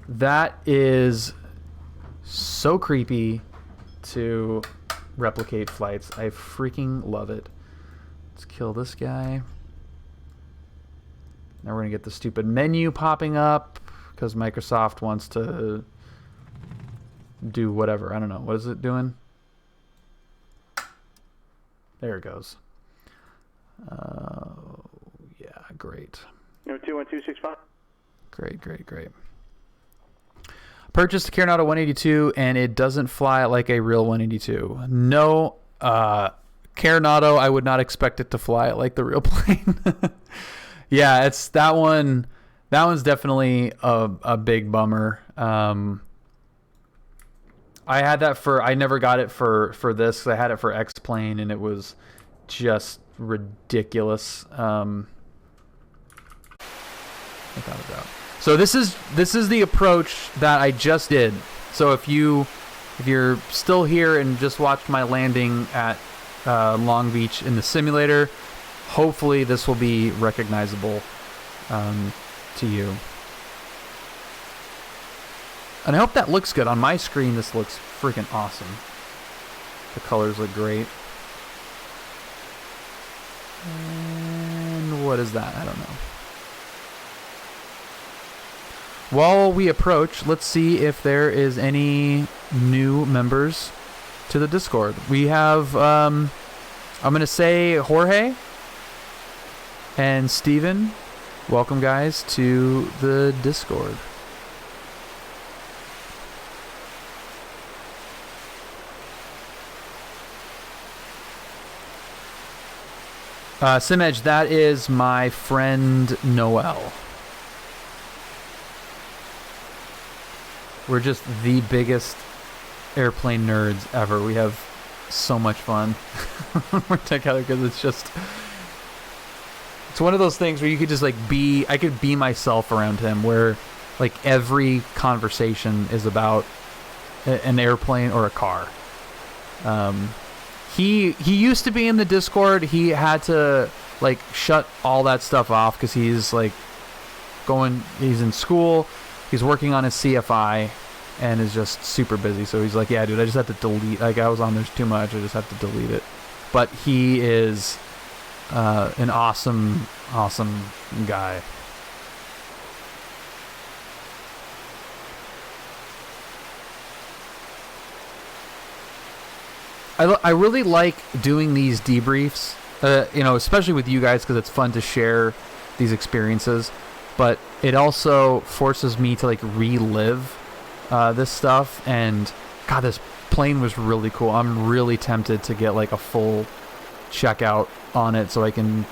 Speaker 1: that is so creepy to replicate flights. I freaking love it. Let's kill this guy. Now we're gonna get the stupid menu popping up because Microsoft wants to do whatever. I don't know. What is it doing? There it goes. Yeah, great.
Speaker 3: Number 21265.
Speaker 1: Great. Purchased a Carenado 182 and it doesn't fly like a real 182. No, Carenado, I would not expect it to fly like the real plane. Yeah, it's that one. That one's definitely a big bummer. I had that I never got it for this, 'cause I had it for X-Plane and it was just ridiculous. Without a doubt. So this is the approach that I just did. So if you're still here and just watched my landing at Long Beach in the simulator, hopefully this will be recognizable to you. And I hope that looks good. On my screen, this looks freaking awesome. The colors look great. And what is that? I don't know. While we approach, let's see if there is any new members to the Discord. We have, I'm going to say Jorge and Steven. Welcome, guys, to the Discord. SimEdge, that is my friend Noel. We're just the biggest airplane nerds ever. We have so much fun when we're together because it's one of those things where you could just I could be myself around him, where like every conversation is about an airplane or a car. He used to be in the Discord. He had to like shut all that stuff off because he's like he's in school, he's working on his CFI, and is just super busy. So he's like, yeah, dude, I just have to delete. Like, I was on there's too much. I just have to delete it. But he is an awesome guy. I really like doing these debriefs, you know, especially with you guys, because it's fun to share these experiences. But it also forces me to like relive this stuff. And God, this plane was really cool. I'm really tempted to get like a full checkout on it so I can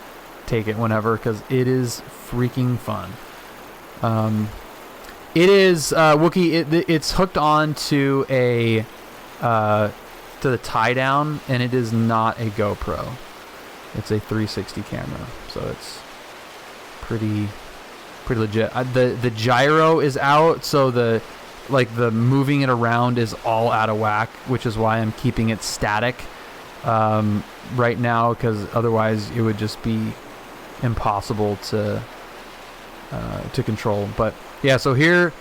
Speaker 1: take it whenever, because it is freaking fun. It is Wookie. It's hooked on to to the tie down, and it is not a GoPro. It's a 360 camera, so it's pretty legit. The gyro is out, so the moving it around is all out of whack, which is why I'm keeping it static right now, because otherwise it would just be impossible to control. But yeah, so here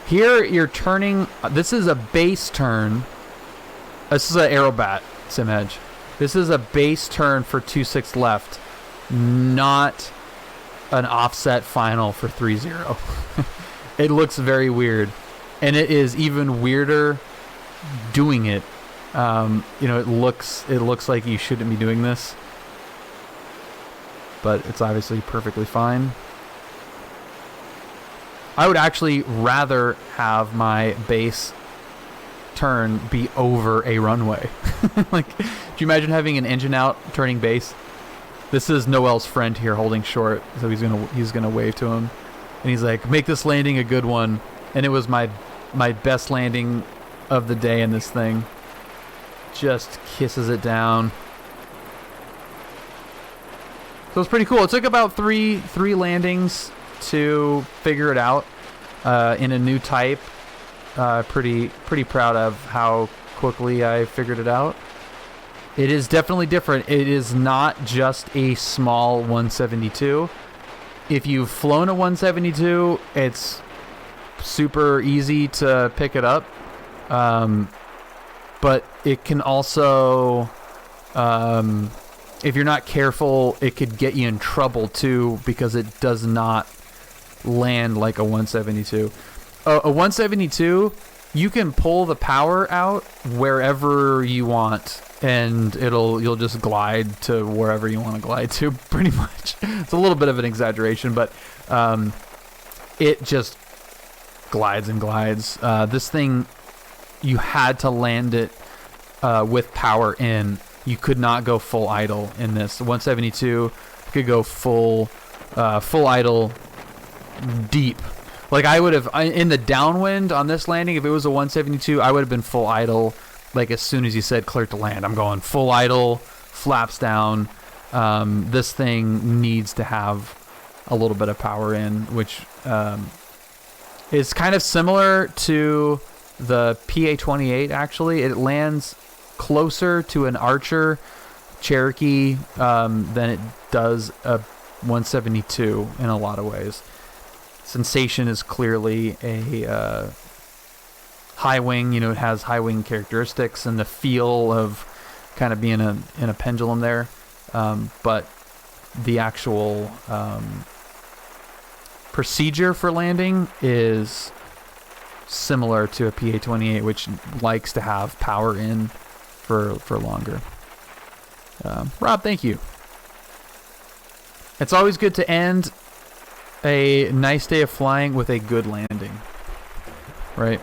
Speaker 1: you're turning. This is a base turn. This is an Aerobat SimEdge. This is a base turn for 2.6 left, not an offset final for 3.0. It looks very weird, and it is even weirder doing it. You know, it looks like you shouldn't be doing this, but it's obviously perfectly fine. I would actually rather have my base turn be over a runway. Like, do you imagine having an engine out turning base? This is Noel's friend here holding short, so he's gonna wave to him, and he's like, make this landing a good one. And it was my best landing of the day in this thing. Just kisses it down. So it's pretty cool. It took about three landings to figure it out in a new type. Pretty proud of how quickly I figured it out. It is definitely different. It is not just a small 172. If you've flown a 172, it's super easy to pick it up. But it can also, if you're not careful, it could get you in trouble too, because it does not land like a 172. A 172, you can pull the power out wherever you want, and you'll just glide to wherever you want to glide to, pretty much. It's a little bit of an exaggeration, but it just glides and glides. This thing, you had to land it with power in. You could not go full idle in this. The 172 could go full idle deep. Like, I would have, in the downwind on this landing, if it was a 172, I would have been full idle, like, as soon as you said clear to land. I'm going full idle, flaps down. This thing needs to have a little bit of power in, which is kind of similar to the PA-28, actually. It lands closer to an Archer Cherokee than it does a 172 in a lot of ways. Sensation is clearly a high wing. You know, it has high wing characteristics and the feel of kind of being in a pendulum there. But the actual procedure for landing is similar to a PA-28, which likes to have power in for longer. Rob, thank you. It's always good to end a nice day of flying with a good landing, right?